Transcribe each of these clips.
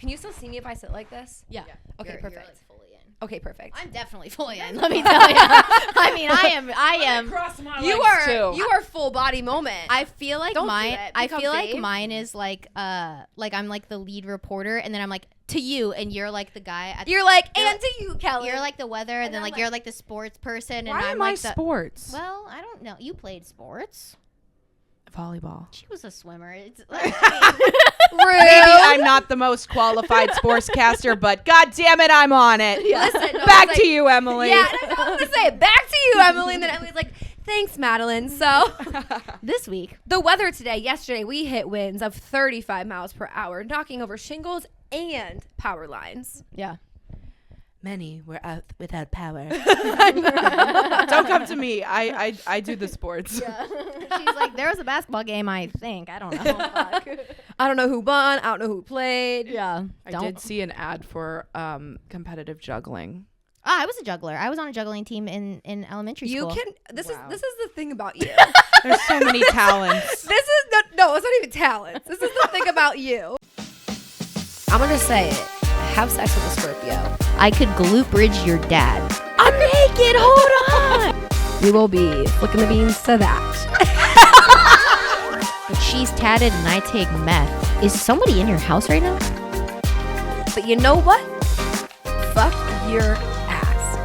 Can you still see me if I sit like this? Yeah. Okay, You're, perfect. like fully in. Okay, perfect. I'm definitely fully in. Let me tell you. I mean, I am. Cross my You legs are too. you are full body moment. I feel like Don't do mine. it. I Become feel like fave. mine is like I'm like the lead reporter, and then I'm like to you, and you're like the guy. You're like, and to you, Kelly. You're like the weather, and then I'm like you're like the sports person, and Why I'm am like I the. sports? Well, I don't know. You played sports. Volleyball. She was a swimmer. It's like, Maybe I'm not the most qualified sportscaster, but god damn it, I'm on it. Listen, no, Back it's to you, Emily. Yeah, and I was gonna say back to you, Emily. And then Emily's like, thanks, Madeline. So this week. the weather today, yesterday, we hit winds of 35 miles per hour, knocking over shingles and power lines. Yeah. Many were out without power. Don't come to me. I do the sports. Yeah. She's like, there was a basketball game, I think. I don't know. Fuck. I don't know who won. I don't know who played. Yeah. I did see an ad for competitive juggling. I was a juggler. I was on a juggling team in elementary You school. can. This is the thing about you. There's so many talents. This is no. It's not even talents. This is the thing about you. I'm gonna say it. Have sex with a Scorpio. I could glute bridge your dad. I'm naked. Hold on. We will be flicking the beans to that. But she's tatted and I take meth. Is somebody in your house right now? But you know what? Fuck your ass.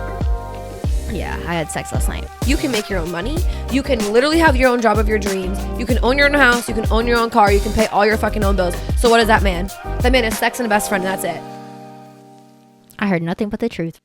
Yeah, I had sex last night. You can make your own money. You can literally have your own job of your dreams. You can own your own house. You can own your own car. You can pay all your fucking own bills. So what is that man? That man is sex and a best friend, and that's it. I heard nothing but the truth.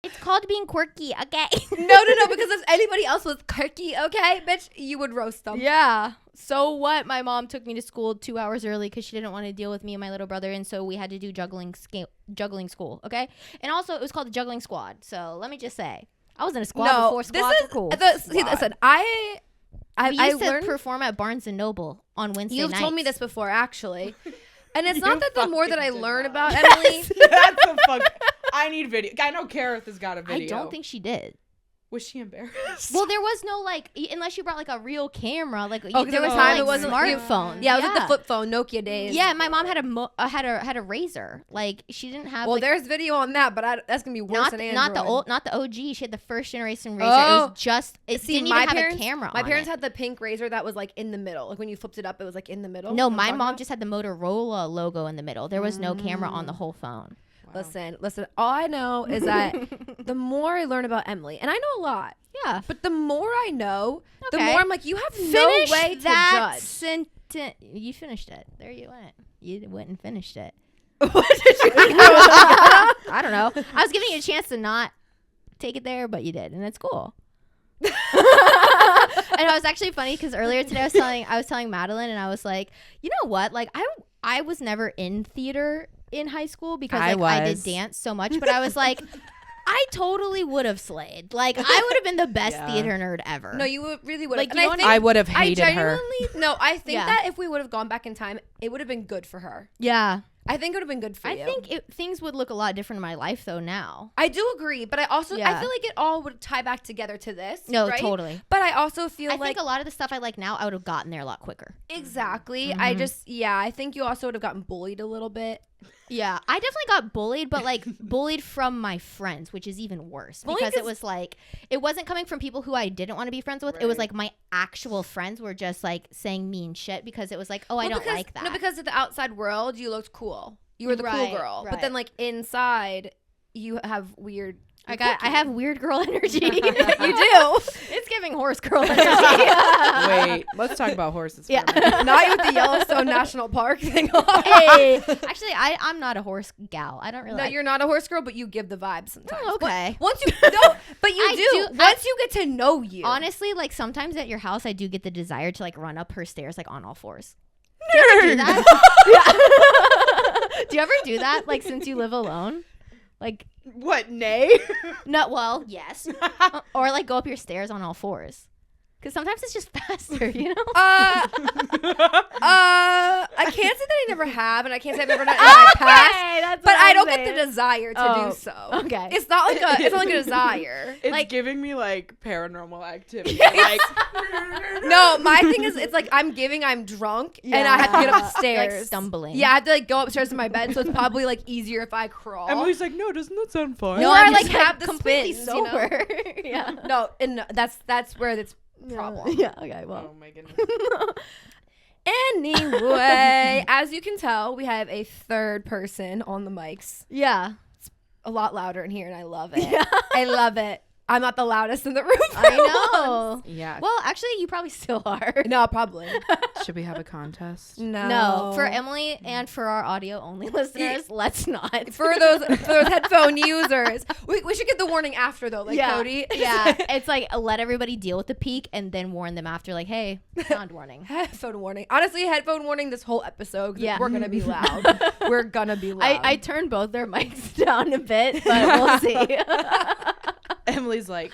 It's called being quirky, okay? No, because if anybody else was quirky, okay, bitch, you would roast them. Yeah. So what? My mom took me to school 2 hours early because she didn't want to deal with me and my little brother, and so we had to do juggling school, okay? And also, it was called the juggling squad. So let me just say, I was in a squad before squads were cool. Listen, I used to learned perform at Barnes & Noble on Wednesday nights. You've told me this before, actually. And it's You not that the more that I fucking learn did about not. Emily. That's a fuck. I need video. I know Kareth has got a video. I don't think she did. Was she embarrassed? Well, there was no unless you brought like a real camera, like Oh, there was at the no time like, it wasn't smartphone. Yeah, it was like the flip phone, Nokia days. Yeah, my mom had had a razor. Like she didn't have. Well, like, there's video on that, but that's gonna be worse than Android. not the OG. She had the first generation razor. Oh. It was just didn't even have a camera. My on parents it. had the pink razor that was like in the middle. Like when you flipped it up, it was like in the middle. No, You know what my I'm mom talking just had the Motorola logo in the middle. There was no camera on the whole phone. Wow. Listen. All I know is that the more I learn about Emily, and I know a lot. Yeah, But the more I know, the Okay. more I'm like, you have finish no way to that judge. sentence. You finished it. There you went. You went and finished it. What did you I don't know. I was giving you a chance to not take it there, but you did, and it's cool. And it was actually funny because earlier today I was telling Madeline, and I was like, you know what? Like I was never in theater in high school because I did dance so much, but I was like, I totally would have slayed. Like I would have been the best theater nerd ever. No, you really would. Like, Like, you know what I would have hated her. No, I think Yeah. that if we would have gone back in time, it would have been good for her. Yeah. I think it would have been good for you. I think things would look a lot different in my life though now. I do agree, but I also Yeah. I feel like it all would tie back together to this. No, right? totally. But I also feel I like think a lot of the stuff I like now, I would have gotten there a lot quicker. exactly. I just I think you also would have gotten bullied a little bit. Yeah, I definitely got bullied, but like bullied from my friends, which is even worse Bullying because is- it was like it wasn't coming from people who I didn't want to be friends with. It was like my actual friends were just like saying mean shit because it was like, oh, I don't like that. No, because of the outside world, you looked cool. You were the Right, cool girl. But right. then like inside, you have weird. I have weird girl energy. You do. It's giving horse girl energy. Wait, let's talk about horses. For Yeah. a minute. Not with the Yellowstone National Park thing. Hey, actually, I'm not a horse gal. I don't really. No, you're not a horse girl, but you give the vibe sometimes. Oh, okay. Once you no, but you I do. do- Once you get to know you, Honestly, like sometimes at your house, I do get the desire to like run up her stairs like on all fours. Do you ever do that? Do you ever do that? Like since you live alone, like What, nay? no. Well, yes, or like go up your stairs on all fours. Because sometimes it's just faster, you know. I can't say that I never have, and I can't say I've never done it in my past. That's but what I I'm don't saying. get the desire to do so. Okay. It's not like a desire. It's Like- giving me like paranormal activity. Like, No, my thing is, it's like I'm drunk and I have to get Yeah. upstairs. Like stumbling. Yeah, I have to like go upstairs to my bed, so it's probably like easier if I crawl. Emily's like, no, doesn't that sound fun? No, Or I like just have the completely spins, you know? sober. Yeah. No, and that's where it's problem. Yeah. Okay. Well. Oh my goodness. Anyway, as you can tell, we have a third person on the mics. Yeah. A lot louder in here, and I love it. Yeah. I love it. I'm not the loudest in the room. I know. Yeah. Well, actually, you probably still are. No, probably. Should we have a contest? No, for Emily and for our audio only listeners, let's not. For those headphone users, we should get the warning after though, like Cody. Yeah, it's like let everybody deal with the peak and then warn them after, like, hey, sound warning. Headphone warning. Honestly, headphone warning this whole episode. 'Cause Yeah. we're gonna be loud. We're gonna be loud. I turned both their mics down a bit, but we'll see. Emily's like,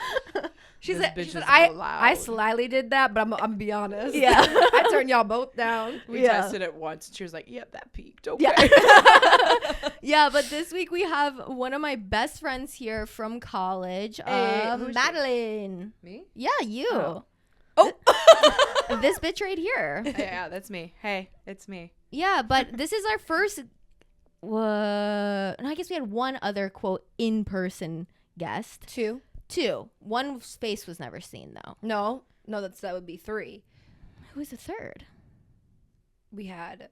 she this said bitch is I loud. slyly did that, but I'm gonna be honest. Yeah. I turned y'all both down. we Yeah. tested it once, and she was like, yep, that peaked. Okay. Yeah. Yeah, but this week we have one of my best friends here from college, who's she? Madeline. Me? Yeah, you. Oh. This bitch right here. Yeah, that's me. Hey, it's me. Yeah, but this is our first. I guess we had one other quote in-person guest. Two. One's face was never seen though. No, that would be 3. Who was the third? We had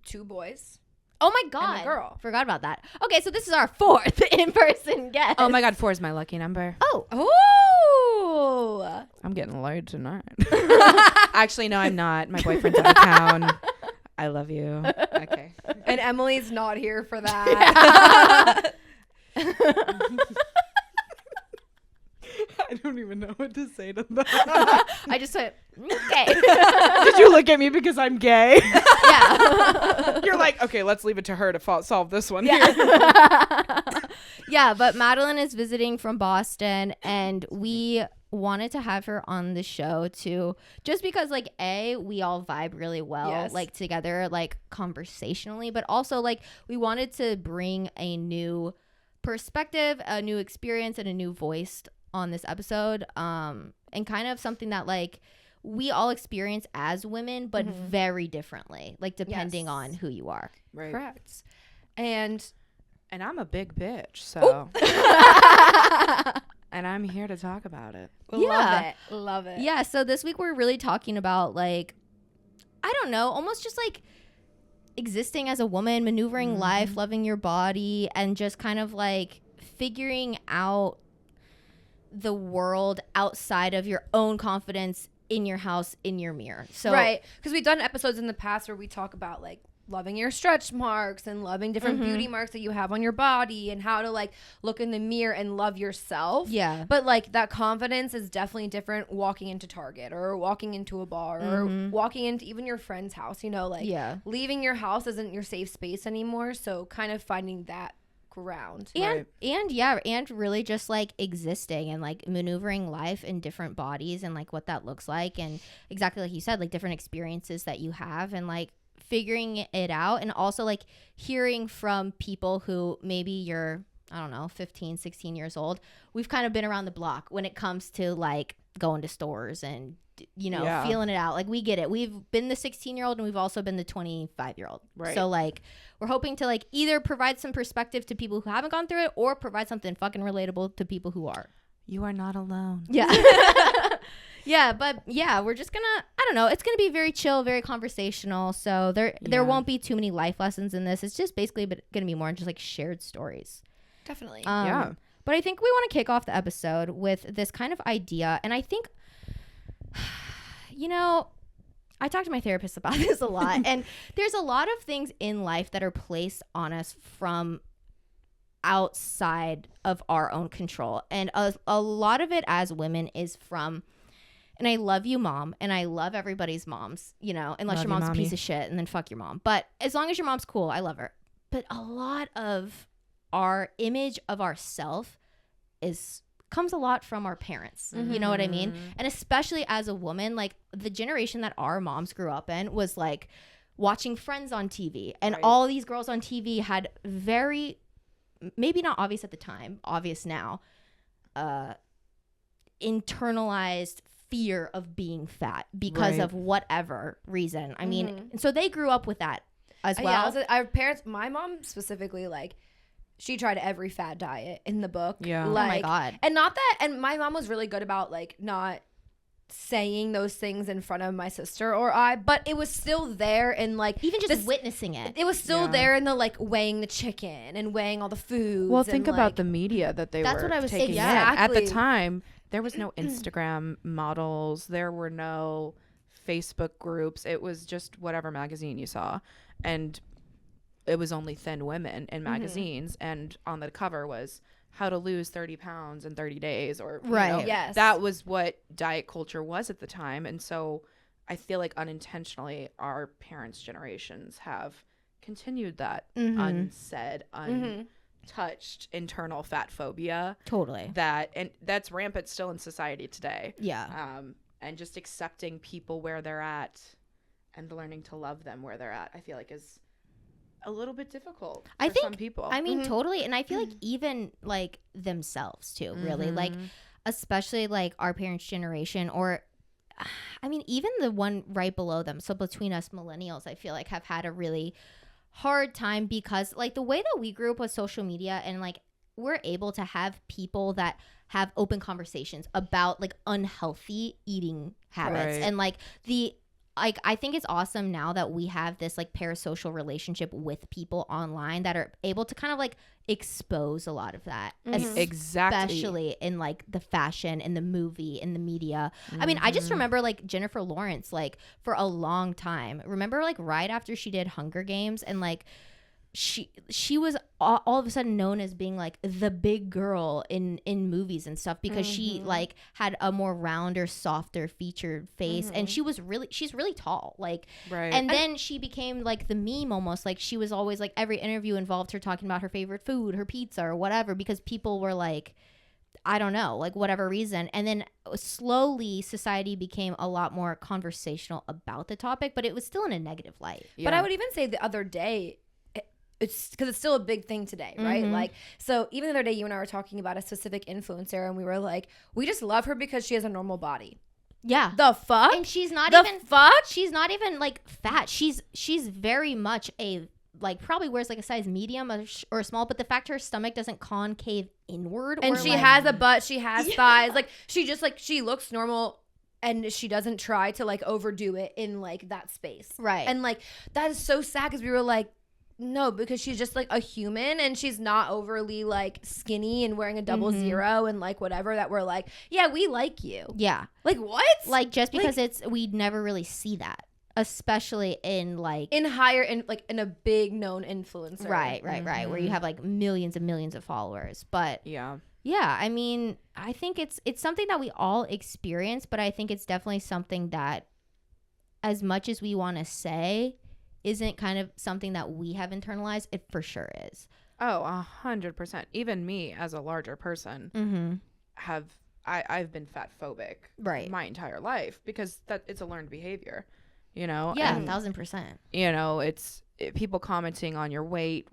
2 boys. Oh my god, And a girl. Forgot about that. Okay, so this is our 4th in-person guest. Oh my God, 4 is my lucky number. Oh, Oh, I'm getting laid tonight. Actually, no, I'm not. My boyfriend's out of town. I love you. Okay. and Emily's not here for that. I don't even know what to say to that. I just said okay. Did you look at me because I'm gay? Yeah. You're like, okay, let's leave it to her to solve this one here. Yeah, but Madeline is visiting from Boston, and we wanted to have her on the show too, just because like we all vibe really well, Yes. like together, like conversationally, but also like we wanted to bring a new perspective, a new experience, and a new voice on this episode, and kind of something that like we all experience as women, but very differently, like depending Yes. on who you are. Right. Correct. And I'm a big bitch, so. And I'm here to talk about it. love it. Yeah, so this week we're really talking about like, I don't know, almost just like existing as a woman, maneuvering life, loving your body, and just kind of like figuring out the world outside of your own confidence in your house, in your mirror. So Right. Because we've done episodes in the past where we talk about like loving your stretch marks and loving different beauty marks that you have on your body and how to like look in the mirror and love yourself. Yeah. But like that confidence is definitely different walking into Target or walking into a bar or walking into even your friend's house, you know, like Yeah. leaving your house isn't your safe space anymore. So kind of finding that ground. And and really just like existing and like maneuvering life in different bodies and like what that looks like, and exactly like you said, like different experiences that you have, and like figuring it out, and also like hearing from people who maybe you're, I don't know, 15, 16 years old. We've kind of been around the block when it comes to like going to stores and, you know, feeling it out. Like we get it. We've been the 16-year-old and we've also been the 25-year-old. Right. So like we're hoping to like either provide some perspective to people who haven't gone through it or provide something fucking relatable to people who are. You are not alone. Yeah. Yeah, but yeah, we're just gonna, I don't know, it's gonna be very chill, very conversational. So there won't be too many life lessons in this. It's just basically gonna be more just like shared stories. Definitely. Yeah. But I think we want to kick off the episode with this kind of idea. And I think, you know, I talk to my therapist about this a lot. And there's a lot of things in life that are placed on us from outside of our own control. And a lot of it as women is from, and I love you, mom, and I love everybody's moms, you know, unless Love your you, mom's a mommy. piece of shit, and then fuck your mom. But as long as your mom's cool, I love her. But a lot of our image of ourself comes a lot from our parents. You know what I mean? And especially as a woman, like the generation that our moms grew up in was like, watching Friends on TV, and Right. all these girls on TV had very, maybe not obvious at the time, obvious now, internalized fear of being fat because Right. of whatever reason. I mean, and so they grew up with that as well. Yeah, our parents, my mom specifically, like, she tried every fad diet in the book. Yeah. Oh my Like, God. and not that, and my mom was really good about, like, not saying those things in front of my sister or I, but it was still there, and like Even just this, witnessing it. it was still Yeah. there in the like weighing the chicken and weighing all the foods. Well, and, think like, about the media that they That's were what I was taking saying. in. At the Exactly. time, there was no Instagram models. There were no Facebook groups. It was just whatever magazine you saw. And it was only thin women in magazines. And on the cover was how to lose 30 pounds in 30 days. Or, you Right. know, Yes. that was what diet culture was at the time. And so I feel like unintentionally our parents' generations have continued that unsaid, untouched internal fat phobia Totally. that's rampant still in society today. Yeah. And just accepting people where they're at and learning to love them where they're at, I feel like is a little bit difficult I for think- some people. I mean, totally. And I feel like even like themselves too, really. Like, especially like our parents' generation, or I mean, even the one right below them. So between us millennials, I feel like have had a really hard time because like the way that we grew up with social media, and like we're able to have people that have open conversations about like unhealthy eating habits. Right. And like I think it's awesome now that we have this like parasocial relationship with people online that are able to kind of like expose a lot of that. Exactly. Especially in like the fashion, in the movie, in the media. I mean, I just remember like Jennifer Lawrence, like for a long time. Remember like right after she did Hunger Games, and like she was all of a sudden known as being like the big girl in movies and stuff because she like had a more rounder, softer featured face, and she's really tall, like, Right. and then she became like the meme almost. Like she was always like every interview involved her talking about her favorite food, her pizza or whatever, because people were like, I don't know, like whatever reason. And then slowly society became a lot more conversational about the topic, but it was still in a negative light. But I would even say the other day, it's because it's still a big thing today, right? Like, so even the other day, you and I were talking about a specific influencer, and we were like, we just love her because she has a normal body. Yeah. The fuck? And she's not the even fuck? she's not even like fat. She's very much a like probably wears like a size medium or small, but the fact her stomach doesn't concave inward, And or she like, has a butt, she has thighs. Like, she just like, she looks normal, and she doesn't try to like overdo it in like that space. Right. And like, that is so sad because we were like, no, because she's just like a human, and she's not overly like skinny and wearing a double zero and like whatever, that we're like, yeah, we like you. yeah. Like, what? Like just because we'd never really see that, especially in like in higher, in like in a big known influencer. right, where you have like millions and millions of followers. But Yeah. yeah, I mean, I think it's something that we all experience, but I think it's definitely something that, as much as we want to say, isn't kind of something that we have internalized. It for sure is. Oh, 100%. Even me as a larger person I've been fat phobic Right. my entire life because it's a learned behavior, you know? Yeah, And, 1000%. you know, it's people commenting on your weight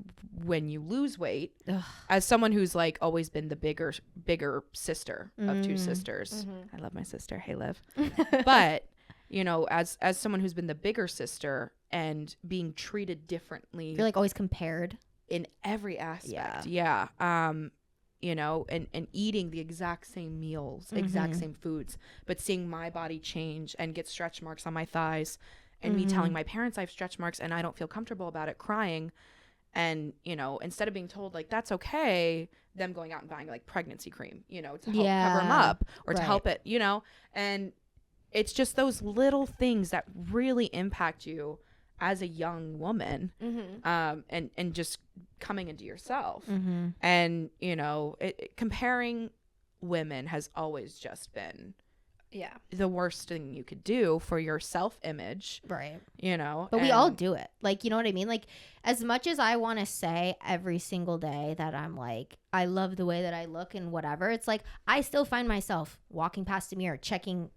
when you lose weight. Ugh. As someone who's like always been the bigger sister of two sisters. I love my sister. Hey, Liv. But, you know, as someone who's been the bigger sister and being treated differently You're like always compared. in every aspect. Yeah. You know, and eating the exact same meals, exact same foods, but seeing my body change and get stretch marks on my thighs, and me telling my parents I have stretch marks and I don't feel comfortable about it, crying. And, you know, instead of being told like that's okay, them going out and buying like pregnancy cream, you know, to help cover them up or to help it, you know. And it's just those little things that really impact you as a young woman, and just coming into yourself. And, you know, comparing women has always just been the worst thing you could do for your self-image, Right. you know. But we all do it. Like, you know what I mean? Like, as much as I want to say every single day that I'm like, I love the way that I look and whatever, it's like I still find myself walking past a mirror, checking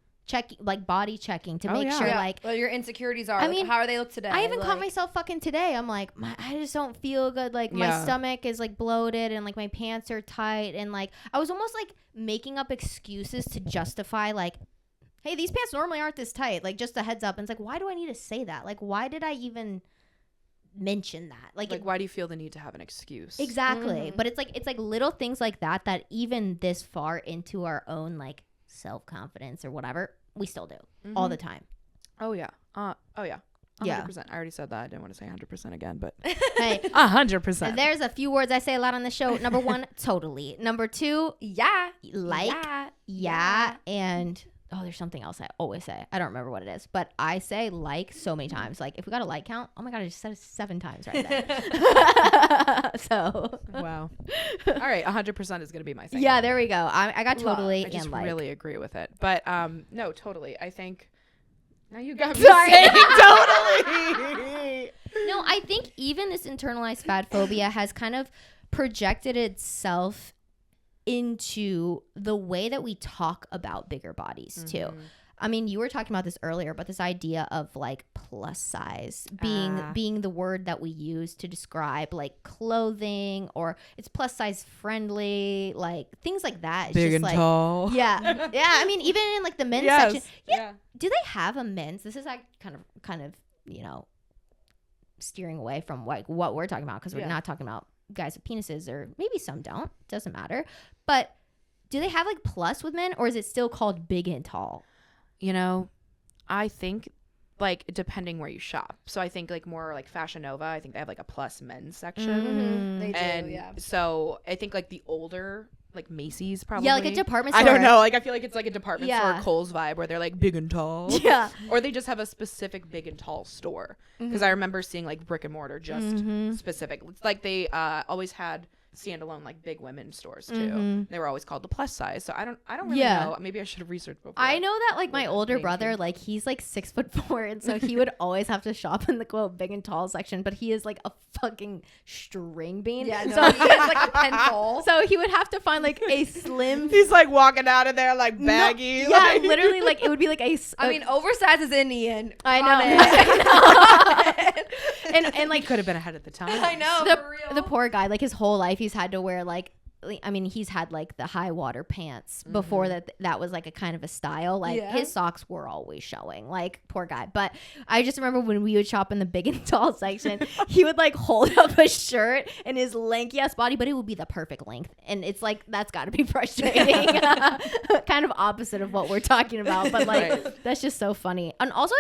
body checking to make sure like well, your insecurities are. I mean, how are they look today? I even caught myself fucking today. I'm like, I just don't feel good. Like my stomach is like bloated and like my pants are tight, and like I was almost like making up excuses to justify like, hey, these pants normally aren't this tight. Like just a heads up. And it's like, why do I need to say that? Like, why did I even mention that? Like why do you feel the need to have an excuse? Exactly. But it's like little things like that even this far into our own like self-confidence or whatever, we still do all the time. Oh yeah. 100%. I already said that. I didn't want to say 100% again, but hey, 100%. There's a few words I say a lot on the show. Number 1, totally. Number 2, yeah, and there's something else I always say. I don't remember what it is, but I say like so many times. Like if we got a like count, oh my god, I just said it 7 times right there. So wow. All right, 100% is gonna be my thing. Yeah, there we go. I got totally. I just and like. really agree with it, but no, totally. I think now you got me saying totally. No, I think even this internalized fat phobia has kind of projected itself into the way that we talk about bigger bodies too. I mean, you were talking about this earlier, but this idea of like plus size being the word that we use to describe like clothing, or it's plus size friendly, like things like that. It's big just and like, tall. Yeah. I mean, even in like the men's section. Yeah. Do they have a men's? This is like kind of steering away from like what we're talking about, because we're not talking about guys with penises, or maybe some don't, doesn't matter. But do they have like plus with men, or is it still called big and tall? I think like depending where you shop. So I think like more like Fashion Nova, I think they have like a plus men's section. They do, and so I think like the older, like Macy's probably. Yeah, like a department store. I don't know. Like I feel like it's like a department store Kohl's vibe, where they're like big and tall. Yeah. Or they just have a specific big and tall store. Because I remember seeing like brick and mortar just specific. It's like they always had standalone like big women's stores too. They were always called the plus size. So I don't really know. Maybe I should have researched before. I know that like my older brother, like he's like 6'4", and so he would always have to shop in the quote big and tall section, but he is like a fucking string bean. Yeah, so he is like a pencil. So he would have to find like a slim. He's like walking out of there like baggy. No, yeah, literally like it would be like I mean, oversized is Indian. I know. and like could have been ahead of the time. I know. The, for real. the poor guy, like his whole life, he's had to wear like, I mean, he's had like the high water pants before that was like a kind of a style. Like his socks were always showing. Like poor guy. But I just remember when we would shop in the big and tall section, he would like hold up a shirt in his lanky ass body, but it would be the perfect length. And it's like that's got to be frustrating. Kind of opposite of what we're talking about, but like that's just so funny. And also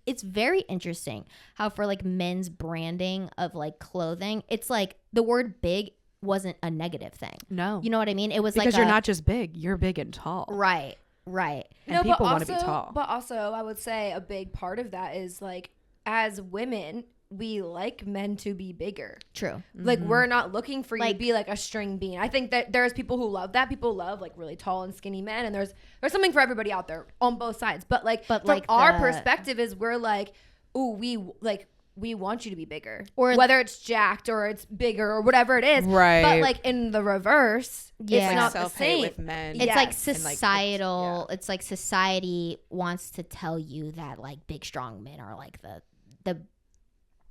it's very interesting how for like men's branding of like clothing, it's like the word big wasn't a negative thing. No. You know what I mean? It was because like you're not just big, you're big and tall. Right. And people want to be tall. But also I would say a big part of that is like as women, we like men to be bigger. True. Like we're not looking for you to be like a string bean. I think that there's people who love that. People love like really tall and skinny men, and there's something for everybody out there on both sides. But from like our perspective is we're like, ooh, we want you to be bigger, or whether it's jacked or it's bigger or whatever it is. Right. But like in the reverse, it's not the same. With men. It's like societal. It's like society wants to tell you that like big strong men are like the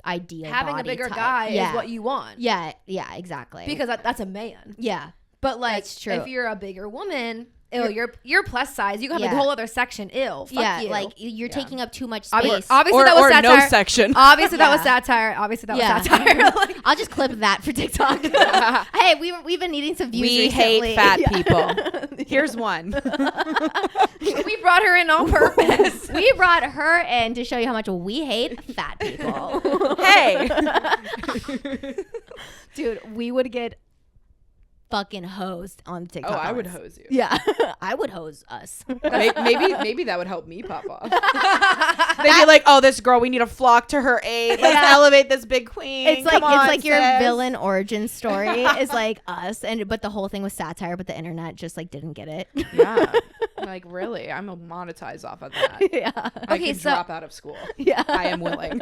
ideal. Having a bigger type. guy is what you want. Yeah, exactly. Because that's a man. Yeah. But like That's true. if you're a bigger woman, you're plus size. You have a whole other section. Fuck you. Like you're taking up too much space. Obviously that was satire. No section. Obviously that was satire. Obviously that was satire. Like, I'll just clip that for TikTok. Hey, we've been needing some views We recently. hate fat people. Here's one. we brought her in on purpose. We brought her in to show you how much we hate fat people. Hey. Dude, we would get fucking hosed on TikTok. Oh, I would hose you. Yeah, I would hose us. Maybe that would help me pop off. They'd be like, "Oh, this girl, we need to flock to her aid. Let's elevate this big queen." It's like your villain origin story is like us, but the whole thing was satire, but the internet just like didn't get it. Yeah, like really, I'm gonna monetize off of that. Yeah. I could drop out of school. Yeah, I am willing.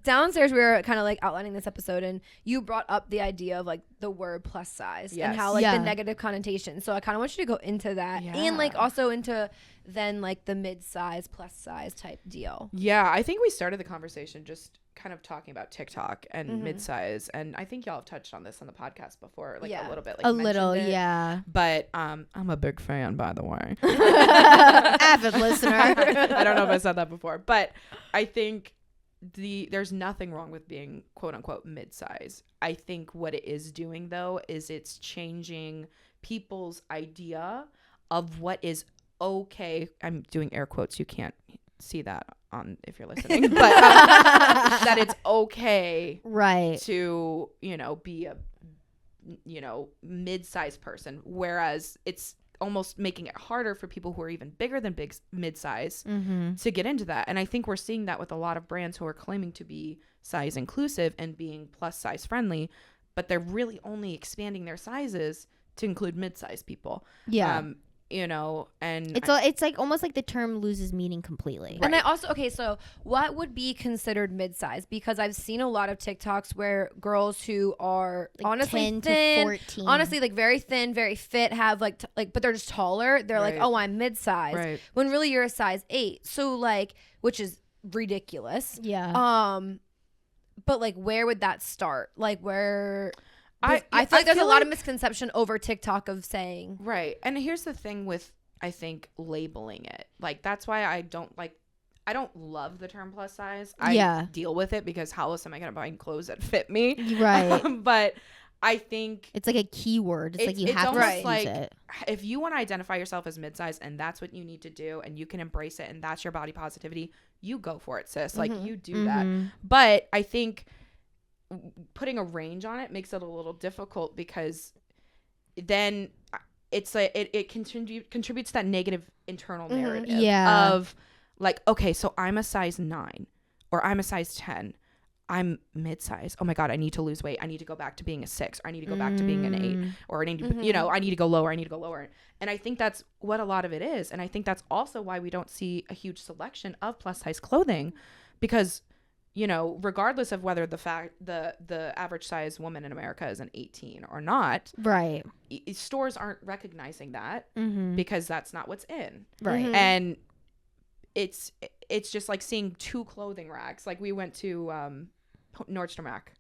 Downstairs, we were kind of like outlining this episode, and you brought up the idea of like the word plus size. and how like the negative connotation. So I kind of want you to go into that and like also into then like the mid-size plus size type deal. Yeah, I think we started the conversation just kind of talking about TikTok and mid-size, and I think y'all have touched on this on the podcast before, like a little bit, like a little it. But I'm a big fan, by the way. Avid listener. I don't know if I said that before, but I think there's nothing wrong with being quote unquote mid-size. I think what it is doing though is it's changing people's idea of what is okay. I'm doing air quotes, you can't see that on if you're listening, but that it's okay to be a mid-sized person, whereas it's almost making it harder for people who are even bigger than mid-size to get into that. And I think we're seeing that with a lot of brands who are claiming to be size inclusive and being plus size friendly, but they're really only expanding their sizes to include mid-sized people. And it's like almost like the term loses meaning completely. And I also, so what would be considered mid-size? Because I've seen a lot of TikToks where girls who are like honestly 10 thin, to 14, honestly like very thin, very fit, have like but they're just taller. They're like, oh, I'm mid-size, when really you're a size 8. So like, which is ridiculous. But like, where would that start? Like, where? I feel like there's a lot of misconception over TikTok of saying. Right. And here's the thing with, I think, labeling it. Like, that's why I don't love the term plus size. I deal with it because how else am I going to buy clothes that fit me? Right. But I think it's like a keyword. It's like you have to use it. If you want to identify yourself as mid-size and that's what you need to do and you can embrace it and that's your body positivity, you go for it, sis. Like, you do that. But I think putting a range on it makes it a little difficult because then it's like it contributes to that negative internal narrative of like, okay, so I'm a size 9 or I'm a size 10, I'm mid-size, oh my god, I need to lose weight, I need to go back to being a 6, or I need to go back to being an 8, or I need to I need to go lower, and I think that's what a lot of it is. And I think that's also why we don't see a huge selection of plus size clothing, because regardless of whether the average size woman in America is an 18 or not, right? Stores aren't recognizing that because that's not what's in, right? And it's just like seeing 2 clothing racks. Like, we went to Nordstrom Rack,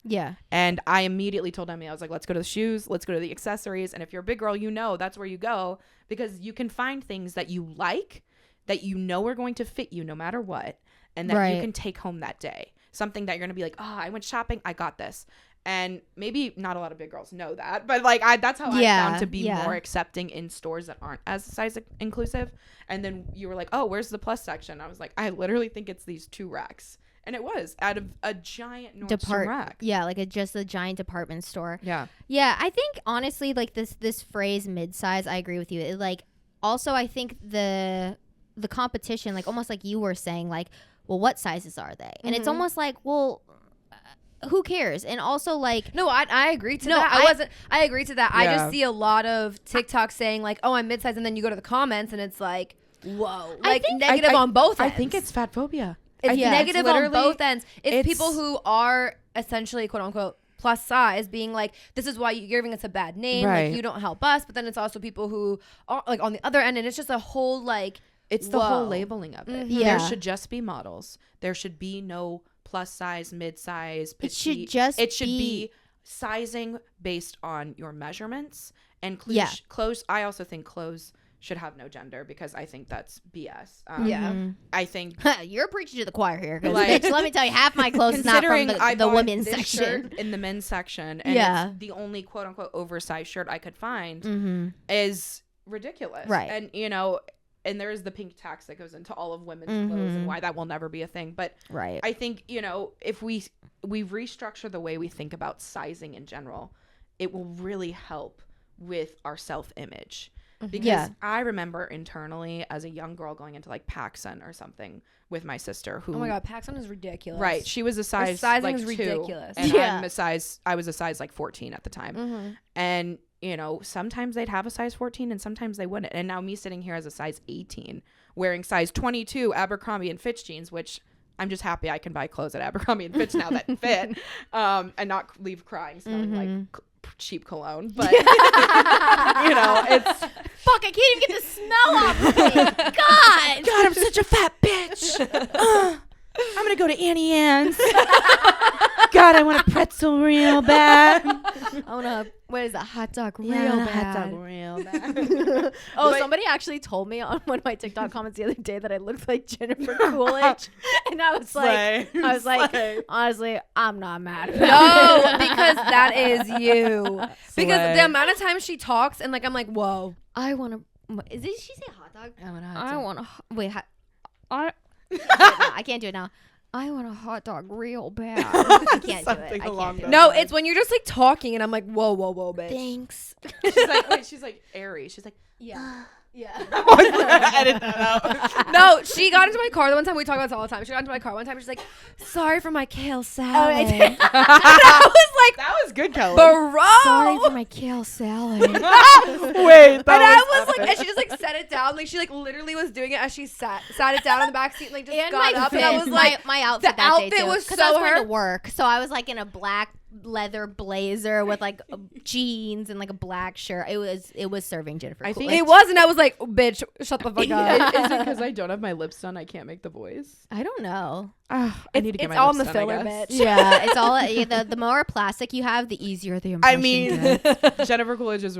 and I immediately told Emily, I was like, let's go to the shoes, let's go to the accessories, and if you're a big girl, that's where you go, because you can find things that you like, that are going to fit you no matter what, and that you can take home that day. Something that you're going to be like, oh, I went shopping, I got this. And maybe not a lot of big girls know that, but like that's how I found to be more accepting in stores that aren't as size inclusive. And then you were like, oh, where's the plus section? I was like, I literally think it's these 2 racks. And it was out of a giant Nordstrom rack. Yeah, like just a giant department store. Yeah. Yeah, I think honestly, like this phrase mid-size, I agree with you. It, like, also I think the competition, like almost like you were saying, like, well, what sizes are they? And it's almost like, well, who cares? And also, like, no, I agree to that. I agree to that. Yeah. I just see a lot of TikTok saying like, oh, I'm mid-sized, and then you go to the comments and it's like, whoa, like negative on both ends. I think it's fat phobia. It's negative on both ends. It's people who are essentially quote unquote plus size being like, this is why you're giving us a bad name, like you don't help us. But then it's also people who are like on the other end, and it's just a whole like. It's the whole labeling of it. There should just be models. There should be no plus size, mid size, petite. It should be sizing based on your measurements. And clothes. I also think clothes should have no gender, because I think that's BS. I think you're preaching to the choir here. Like, bitch, let me tell you, half my clothes is not from the women's section. In the men's section, and it's the only quote unquote oversized shirt I could find is ridiculous. Right. And and there is the pink tax that goes into all of women's clothes, and why that will never be a thing. But I think, if we restructure the way we think about sizing in general, it will really help with our self-image. Because I remember internally as a young girl going into like PacSun or something with my sister who, oh my god, PacSun is ridiculous. Right. She was a size like 2, ridiculous. And I was a size like 14 at the time. And sometimes they'd have a size 14 and sometimes they wouldn't. And now me sitting here as a size 18 wearing size 22 Abercrombie and Fitch jeans, which I'm just happy I can buy clothes at Abercrombie and Fitch now that fit, and not leave crying smelling like cheap cologne, but it's fuck. I can't even get the smell off of me. God, I'm such a fat bitch. I'm gonna go to Annie Ann's. God, I want a pretzel real bad. I want a hot dog real bad. Hot dog real bad. Somebody actually told me on one of my TikTok comments the other day that I looked like Jennifer Coolidge, and I was like, honestly, I'm not mad. No, because that is you. Because the amount of times she talks and like I'm like, whoa. Did she say hot dog? I want to. Wait. I can't do it now. I want a hot dog real bad. I can't do it. No, it's when you're just like talking and I'm like, whoa, bitch. Thanks. She's like airy. She's like, yeah. Edit that out. No, she got into my car the one time. We talk about this all the time. She got into my car one time. She's like, sorry for my kale salad. Oh, I did. I was like, that was good, Kelly. Bro. Sorry for my kale salad. Wait. I was like, and she just like set it down. Like she like literally was doing it as she sat it down on the back seat and like just and got up. Fit. And I was like, my outfit the that day outfit too, was because so I was going her. to work. So I was like in a black leather blazer with like jeans and like a black shirt. It was serving Jennifer. I think it was, and I was like, bitch, shut the fuck up. Is it because I don't have my lips done? I can't make the voice. I don't know. I need to get my all lips in the done, filler, I guess. bitch. Yeah, it's all the more plastic you have, the easier the impression. I mean, gets. Jennifer Coolidge is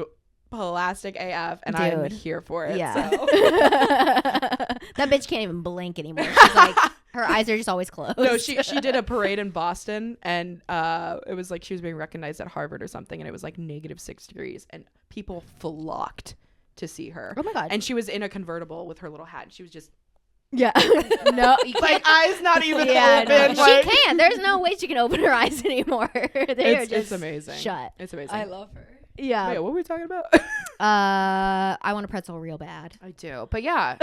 plastic AF, and I'm here for it. Yeah. So. That bitch can't even blink anymore. She's like, her eyes are just always closed. No, she did a parade in Boston, and it was like she was being recognized at Harvard or something, and it was like -6 degrees, and people flocked to see her. Oh my God. And she was in a convertible with her little hat. And she was just no, you can't. like eyes not even Yeah, open. no, like, she can't. There's no way she can open her eyes anymore. It's amazing. Shut. It's amazing. I love her. Yeah. Wait, what were we talking about? I want a pretzel real bad. I do, but yeah,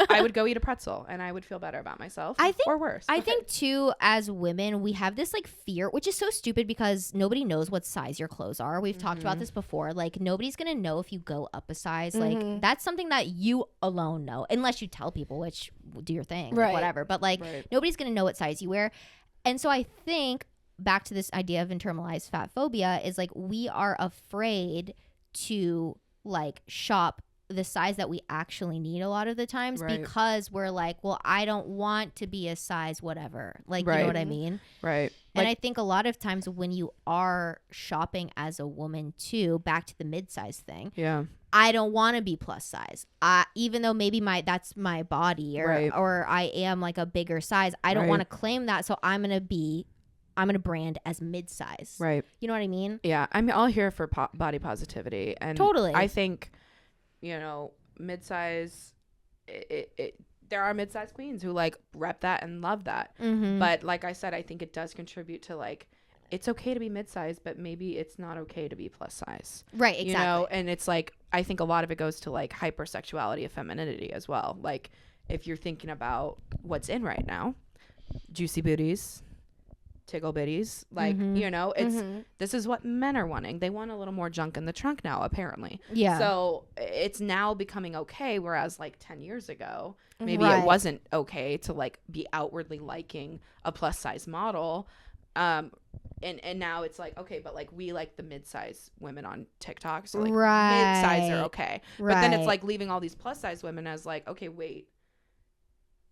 I would go eat a pretzel, and I would feel better about myself. Or worse. I think too, as women, we have this like fear, which is so stupid because nobody knows what size your clothes are. We've talked about this before. Like nobody's gonna know if you go up a size. Like that's something that you alone know, unless you tell people, which do your thing, right? Like, whatever. But like nobody's gonna know what size you wear, and so I think back to this idea of internalized fat phobia is like we are afraid to like shop the size that we actually need a lot of the times because we're like, well, I don't want to be a size whatever, like you know what I mean, right? And I think a lot of times when you are shopping as a woman too, back to the mid-size thing, I don't want to be plus size, even though maybe that's my body or I am like a bigger size, I don't want to claim that, so I'm gonna brand as mid-size. Right. You know what I mean? Yeah. I'm all here for body positivity. And totally. I think, mid-size, there are mid-size queens who like rep that and love that. Mm-hmm. But like I said, I think it does contribute to like, it's okay to be mid-size, but maybe it's not okay to be plus size. Right. Exactly. And it's like, I think a lot of it goes to like hypersexuality of femininity as well. Like if you're thinking about what's in right now, juicy booties, tickle bitties, like it's this is what men are wanting. They want a little more junk in the trunk now, apparently. Yeah. So it's now becoming okay, whereas like 10 years ago maybe it wasn't okay to like be outwardly liking a plus size model, and now it's like, okay, but like we like the mid-size women on TikTok, so like mid-size are okay, but then it's like leaving all these plus size women as like, okay, wait,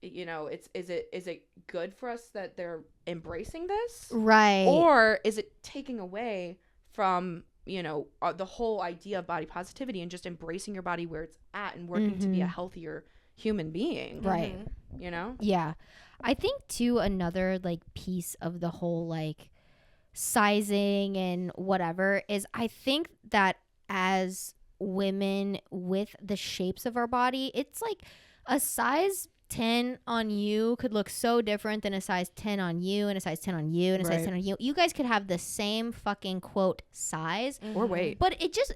is it good for us that they're embracing this, right? Or is it taking away from the whole idea of body positivity and just embracing your body where it's at and working to be a healthier human being, right? Yeah, I think too another like piece of the whole like sizing and whatever is I think that as women with the shapes of our body, it's like a size 10 on you could look so different than a size 10 on you and a size 10 on you and a size 10 on you. You guys could have the same fucking quote size or weight, but it just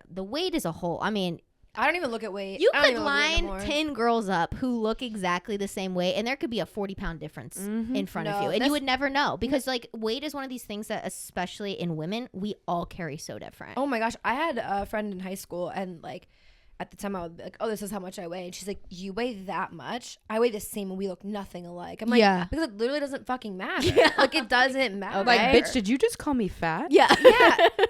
the weight as a whole. I mean, I don't even look at weight. You could line 10 girls up who look exactly the same way, and there could be a 40-pound difference in front of you, and you would never know because like weight is one of these things that, especially in women, we all carry so different. Oh my gosh, I had a friend in high school, and like at the time I would be like, oh, this is how much I weigh. And she's like, you weigh that much? I weigh the same and we look nothing alike. I'm like, because it literally doesn't fucking matter. Like, it doesn't matter. Like, bitch, did you just call me fat? Yeah.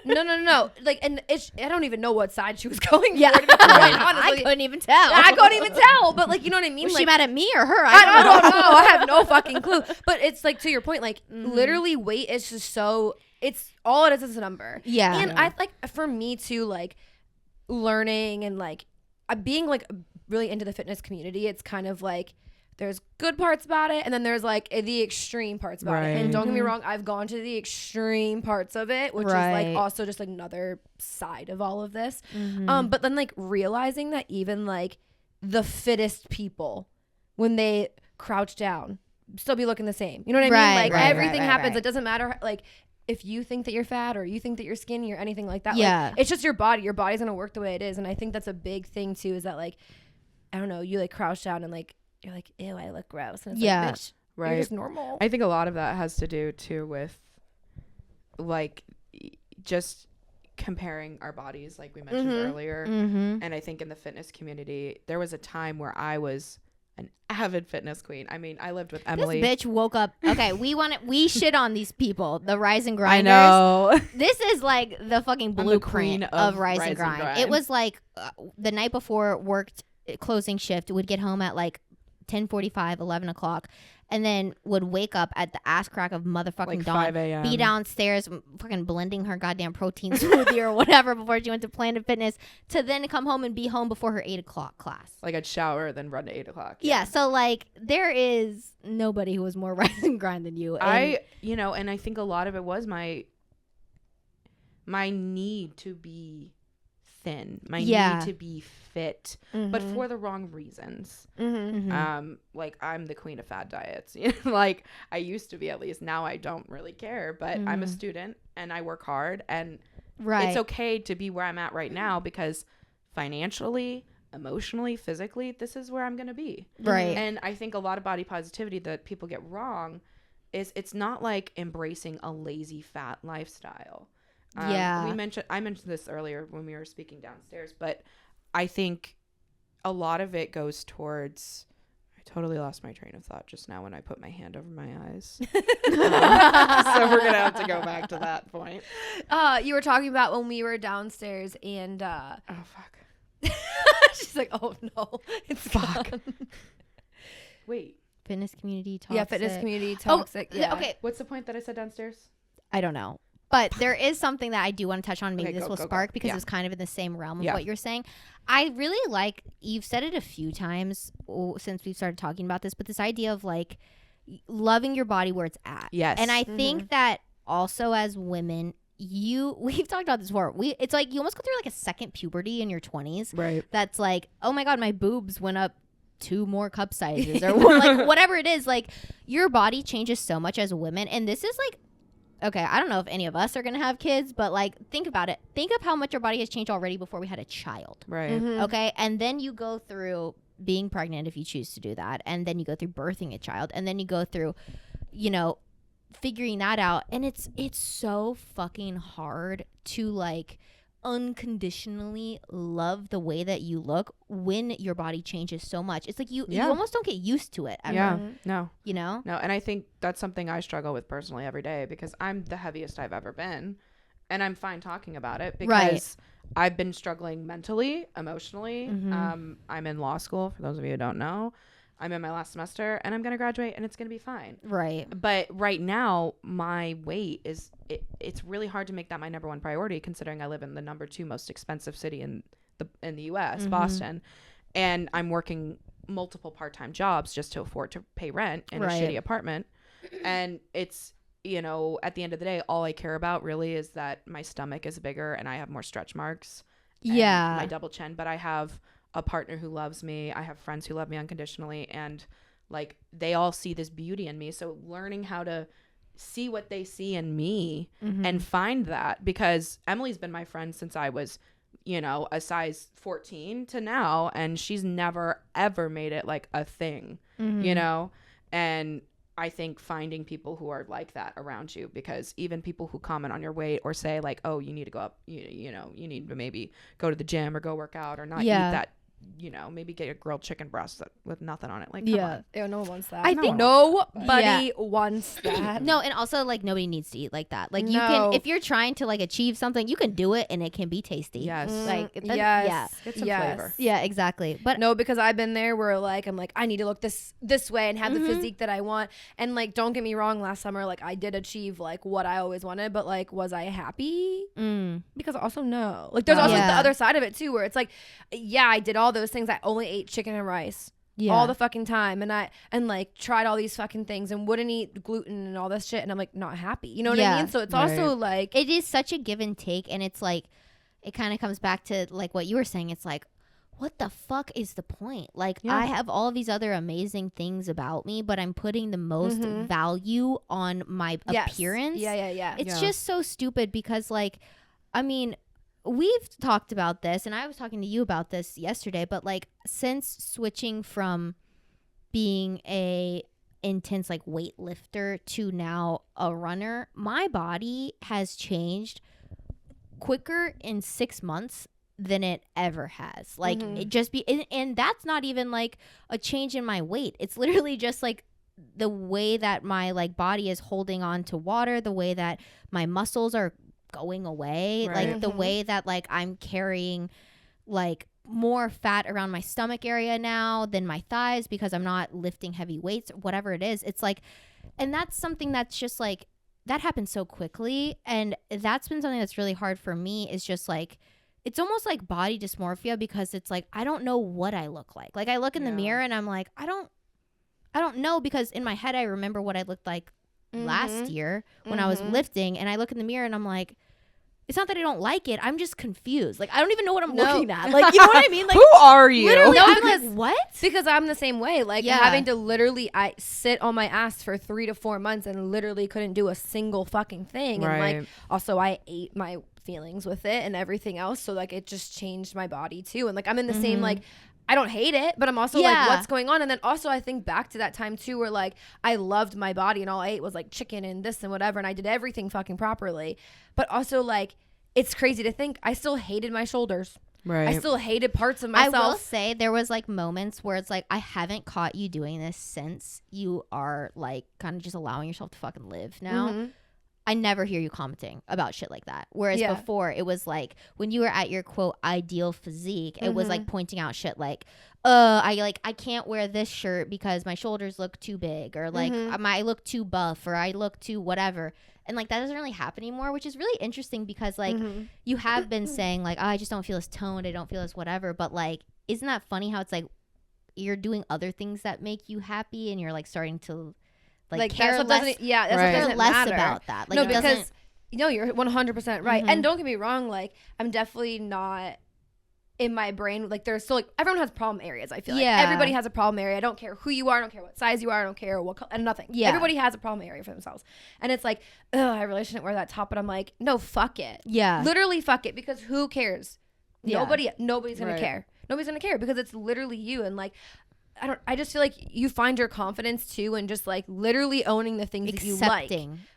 No. Like, and I don't even know what side she was going for. I couldn't even tell. I couldn't even tell. But, like, you know what I mean? Was like, she mad at me or her? I don't know. I have no fucking clue. But it's like, to your point, like, literally weight is just so, it's all it is a number. Yeah. And I like, for me too, like, learning and like being like really into the fitness community, it's kind of like there's good parts about it and then there's like the extreme parts about it. And don't get me wrong, I've gone to the extreme parts of it, which is like also just another side of all of this. But then like realizing that even like the fittest people, when they crouch down, still be looking the same. You know what I mean? Like everything happens. It doesn't matter like if you think that you're fat or you think that you're skinny or anything like that. Like, it's just your body. Your body's gonna work the way it is. And I think that's a big thing too, is that like, I don't know, you like crouch down and like you're like, ew, I look gross. And it's like, bitch, you're just normal. I think a lot of that has to do too with like just comparing our bodies, like we mentioned earlier. And I think in the fitness community, there was a time where I was an avid fitness queen. I mean, I lived with Emily. This bitch woke up. Okay, we shit on these people, the rise and grinders. I know. This is like the fucking blueprint of rise and grind. It was like the night before worked closing shift, would get home at like 10:45, 11 o'clock, and then would wake up at the ass crack of motherfucking like dawn, 5 a.m. be downstairs fucking blending her goddamn protein smoothie or whatever before she went to Planet Fitness, to then come home and be home before her 8 o'clock class. Like I'd shower, then run to 8 o'clock. Yeah, so like there is nobody who was more rise and grind than you. And and I think a lot of it was my need to be thin, my need to be fit, but for the wrong reasons. Like I'm the queen of fad diets. Like I used to be, at least. Now I don't really care, but I'm a student and I work hard, and it's okay to be where I'm at right now because financially, emotionally, physically, this is where I'm going to be. Right. And I think a lot of body positivity that people get wrong is it's not like embracing a lazy fat lifestyle. I mentioned this earlier when we were speaking downstairs, but I think a lot of it goes towards, I totally lost my train of thought just now when I put my hand over my eyes. So we're going to have to go back to that point. You were talking about when we were downstairs and oh fuck. she's like, oh no, it's fuck. gone. Wait. Fitness community toxic. Yeah, fitness community toxic. Okay. What's the point that I said downstairs? I don't know. But there is something that I do want to touch on. Maybe this will spark because it's kind of in the same realm of what you're saying. I really like, you've said it a few times since we've started talking about this, but this idea of like loving your body where it's at. Yes. And I think that also as women, we've talked about this before. It's like you almost go through like a second puberty in your 20s. Right. That's like, oh my God, my boobs went up 2 more cup sizes or like whatever it is. Like your body changes so much as a woman. And this is like, okay, I don't know if any of us are going to have kids, but like think about it. Think of how much your body has changed already before we had a child. Right. Okay. And then you go through being pregnant if you choose to do that. And then you go through birthing a child. And then you go through, figuring that out. And it's so fucking hard to like unconditionally love the way that you look when your body changes so much. It's like you almost don't get used to it ever. Yeah. No. No. And I think that's something I struggle with personally every day because I'm the heaviest I've ever been, and I'm fine talking about it because I've been struggling mentally, emotionally. I'm in law school, for those of you who don't know. I'm in my last semester and I'm going to graduate and it's going to be fine. Right. But right now my weight is, it's really hard to make that my number one priority considering I live in the number 2 most expensive city in the US, Boston. And I'm working multiple part-time jobs just to afford to pay rent in a shitty apartment. And it's, at the end of the day, all I care about really is that my stomach is bigger and I have more stretch marks. Yeah. My double chin, but I have a partner who loves me. I have friends who love me unconditionally, and like they all see this beauty in me. So learning how to see what they see in me and find that, because Emily's been my friend since I was, a size 14 to now, and she's never ever made it like a thing, and I think finding people who are like that around you, because even people who comment on your weight or say like, oh, you need to go up, you know, you need to maybe go to the gym or go work out or not eat that, you know, maybe get a grilled chicken breast with nothing on it. Like, come on. Ew, no one wants that. I think nobody wants that. No, and also like nobody needs to eat like that. Like you can, if you're trying to like achieve something, you can do it and it can be tasty. Yes. Like Get some flavor. Yeah, exactly. But no, because I've been there where like I'm like, I need to look this way and have the physique that I want. And like, don't get me wrong, last summer like I did achieve like what I always wanted, but like, was I happy? Because also no. Like there's also like, the other side of it too, where it's like, yeah, I did all those things. I only ate chicken and rice all the fucking time, and like tried all these fucking things and wouldn't eat gluten and all this shit, and I'm like not happy. You know what I mean? So it's also like, it is such a give and take, and it's like it kind of comes back to like what you were saying. It's like, what the fuck is the point? Like I have all these other amazing things about me, but I'm putting the most value on my appearance. It's just so stupid, because like, I mean, we've talked about this, and I was talking to you about this yesterday, but like since switching from being a intense like weightlifter to now a runner, my body has changed quicker in 6 months than it ever has. Like it just and that's not even like a change in my weight. It's literally just like the way that my like body is holding on to water, the way that my muscles are going away, like the way that like I'm carrying like more fat around my stomach area now than my thighs, because I'm not lifting heavy weights, whatever it is. It's like, and that's something that's just like, that happens so quickly, and that's been something that's really hard for me, is just like, it's almost like body dysmorphia, because it's like I don't know what I look like. Like I look in the mirror and I'm like, I don't know, because in my head I remember what I looked like last year when I was lifting, and I look in the mirror and I'm like, it's not that I don't like it, I'm just confused. Like I don't even know what I'm looking at. Like, you know what I mean? Like, who are you? Literally, no, I'm because like, what? Because I'm the same way. Like having to literally, I sit on my ass for 3 to 4 months and literally couldn't do a single fucking thing. And like, also I ate my feelings with it and everything else. So like, it just changed my body too. And like, I'm in the same, like, I don't hate it, but I'm also like, what's going on? And then also I think back to that time too, where like I loved my body and all I ate was like chicken and this and whatever, and I did everything fucking properly. But also like, it's crazy to think I still hated my shoulders. Right. I still hated parts of myself. I will say there was like moments where it's like, I haven't caught you doing this since you are like kind of just allowing yourself to fucking live now. I never hear you commenting about shit like that. Whereas before it was like when you were at your quote ideal physique, it was like pointing out shit like, I can't wear this shirt because my shoulders look too big, or like I look too buff, or I look too whatever. And like that doesn't really happen anymore, which is really interesting, because like you have been saying like, oh, I just don't feel as toned, I don't feel as whatever. But like, isn't that funny how it's like you're doing other things that make you happy, and you're like starting to like care less. Care less about that. Like, no, because you're 100% right. And don't get me wrong, like I'm definitely not in my brain, like there's still like everyone has problem areas. I feel like everybody has a problem area. I don't care who you are, I don't care what size you are, I don't care what color, and nothing. Everybody has a problem area for themselves, and it's like, I really shouldn't wear that top, but I'm like, no, fuck it. Literally fuck it, because who cares? Nobody's gonna care. Nobody's gonna care, because it's literally you. And like, I just feel like you find your confidence too, and just like literally owning the things that you like.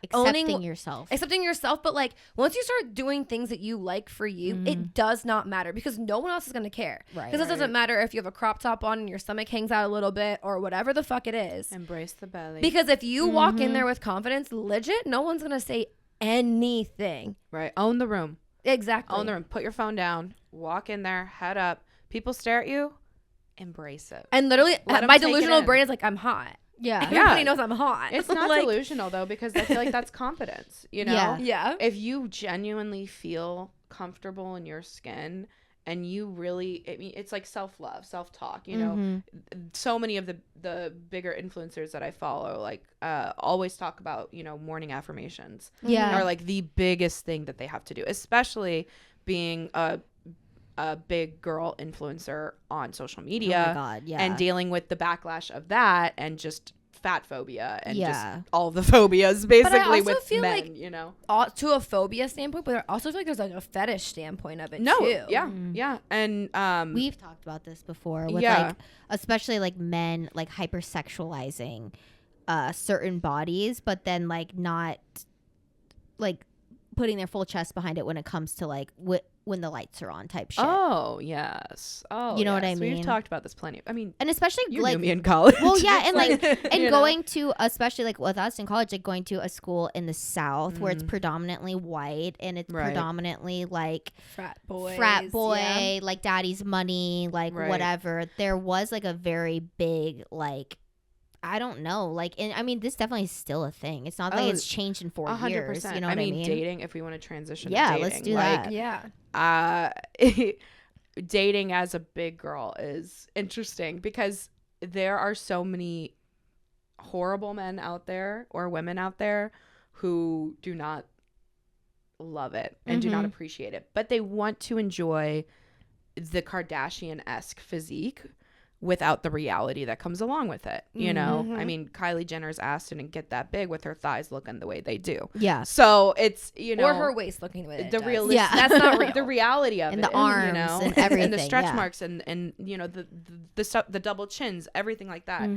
Accepting yourself. But like, once you start doing things that you like for you, it does not matter, because no one else is going to care. Because it doesn't matter if you have a crop top on and your stomach hangs out a little bit or whatever the fuck it is. Embrace the belly. Because if you walk in there with confidence, legit, no one's going to say anything. Right. Own the room. Exactly. Own the room. Put your phone down. Walk in there. Head up. People stare at you. Embrace it. And literally my delusional brain is like, I'm hot. Everybody knows I'm hot. It's not like, delusional though, because I feel like that's confidence, you know? Yeah. If you genuinely feel comfortable in your skin, and you really, it's like self-love, self-talk, you know? So many of the bigger influencers that I follow, like, always talk about, you know, morning affirmations. Are like the biggest thing that they have to do, especially being a big girl influencer on social media and dealing with the backlash of that, and just fat phobia and just all the phobias basically with feel men, like, you know, to a phobia standpoint, but I also feel like there's like a fetish standpoint of it too. And we've talked about this before with like, especially like men like hypersexualizing certain bodies, but then like not like putting their full chest behind it when it comes to like when the lights are on type shit. Oh yes. Oh, you know what I mean? We've talked about this plenty. I mean, and especially you like knew me in college. Well, yeah, and like and going to, especially like with us in college, like going to a school in the South where it's predominantly white and it's predominantly like frat boy, like daddy's money, like whatever. There was like a very big like, I don't know. Like, and I mean, this definitely is still a thing. It's not like it's changed in 4 years. You know what I mean? Dating, if we want to transition to dating, let's do like, that. Yeah. Dating as a big girl is interesting because there are so many horrible men out there or women out there who do not love it and do not appreciate it. But they want to enjoy the Kardashian-esque physique without the reality that comes along with it, you know? I mean, Kylie Jenner's ass didn't get that big with her thighs looking the way they do. Yeah. So it's, you know, or her waist looking the way it does. Yeah. That's not real. The reality of and it, the arms, you know, and everything, and the stretch marks, and you know the double chins, everything like that.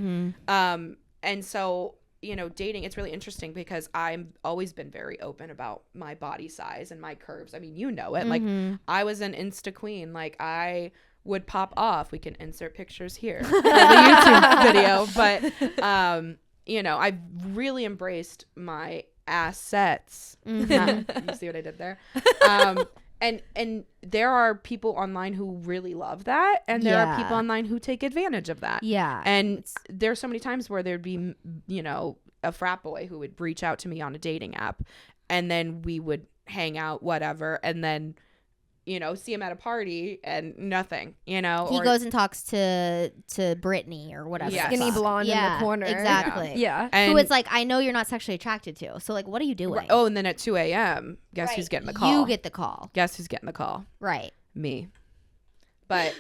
And so, you know, dating, it's really interesting because I've always been very open about my body size and my curves. I mean, you know it. Like, I was an Insta queen. Like, I would pop off. We can insert pictures here in the YouTube video. But, you know, I've really embraced my assets. You see what I did there? And there are people online who really love that. And there are people online who take advantage of that. Yeah. And there's so many times where there'd be, you know, a frat boy who would reach out to me on a dating app. And then we would hang out, whatever. And then, you know, see him at a party and nothing, you know. He goes and talks to Brittany or whatever. Yes. Skinny blonde in the corner. Exactly. Yeah. And who is like, I know you're not sexually attracted to. So, like, what are you doing? Oh, and then at 2 a.m., guess who's getting the call? You get the call. Guess who's getting the call? Right. Me. But,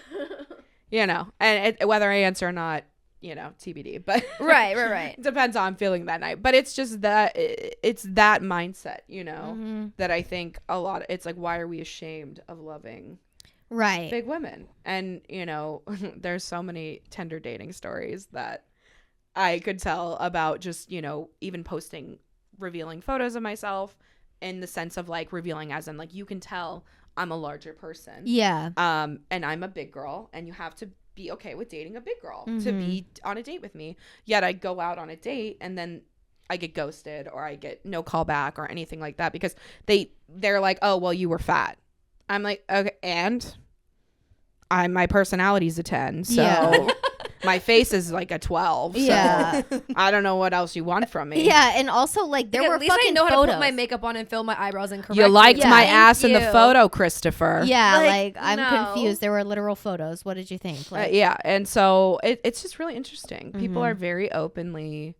you know, and whether I answer or not, you know, TBD. But right. Depends how I'm feeling that night. But it's just that it's that mindset, you know, that I think a lot. It's like, why are we ashamed of loving big women? And, you know, there's so many Tinder dating stories that I could tell about just, you know, even posting revealing photos of myself in the sense of like revealing as in like you can tell I'm a larger person. Yeah. And I'm a big girl and you have to be okay with dating a big girl to be on a date with me. Yet I go out on a date and then I get ghosted or I get no call back or anything like that because they're like, oh, well, you were fat. I'm like, okay, and my personality's a 10, so my face is like a 12. So I don't know what else you want from me. Yeah, and also like there were at least fucking I know photos. how to put my makeup on and fill my eyebrows incorrectly. You liked my ass in the you. photo, Christopher. Yeah, Like, I'm no. confused. There were literal photos. What did you think? Like, Yeah, and so it's just really interesting. People are very openly,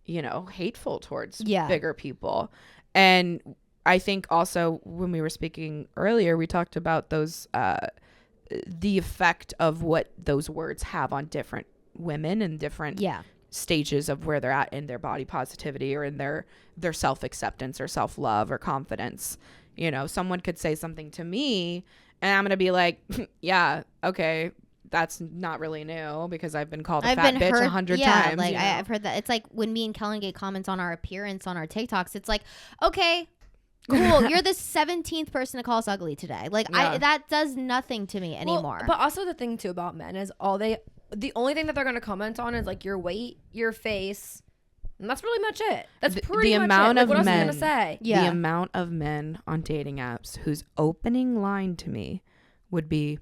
you know, hateful towards bigger people. And I think also when we were speaking earlier, we talked about those the effect of what those words have on different women and different stages of where they're at in their body positivity or in their self-acceptance or self-love or confidence. You know, someone could say something to me and I'm going to be like, yeah, okay, that's not really new because I've been called a fat bitch 100 times. Like you know? I've heard that. It's like when me and Kellen get comments on our appearance on our TikToks, it's like, okay, cool, you're the 17th person to call us ugly today. Like that does nothing to me anymore. But also the thing too about men is the only thing that they're going to comment on is like your weight, your face, and that's really much it. That's pretty much amount it. Like, of what else are you men, going to say? The amount of men on dating apps whose opening line to me would be,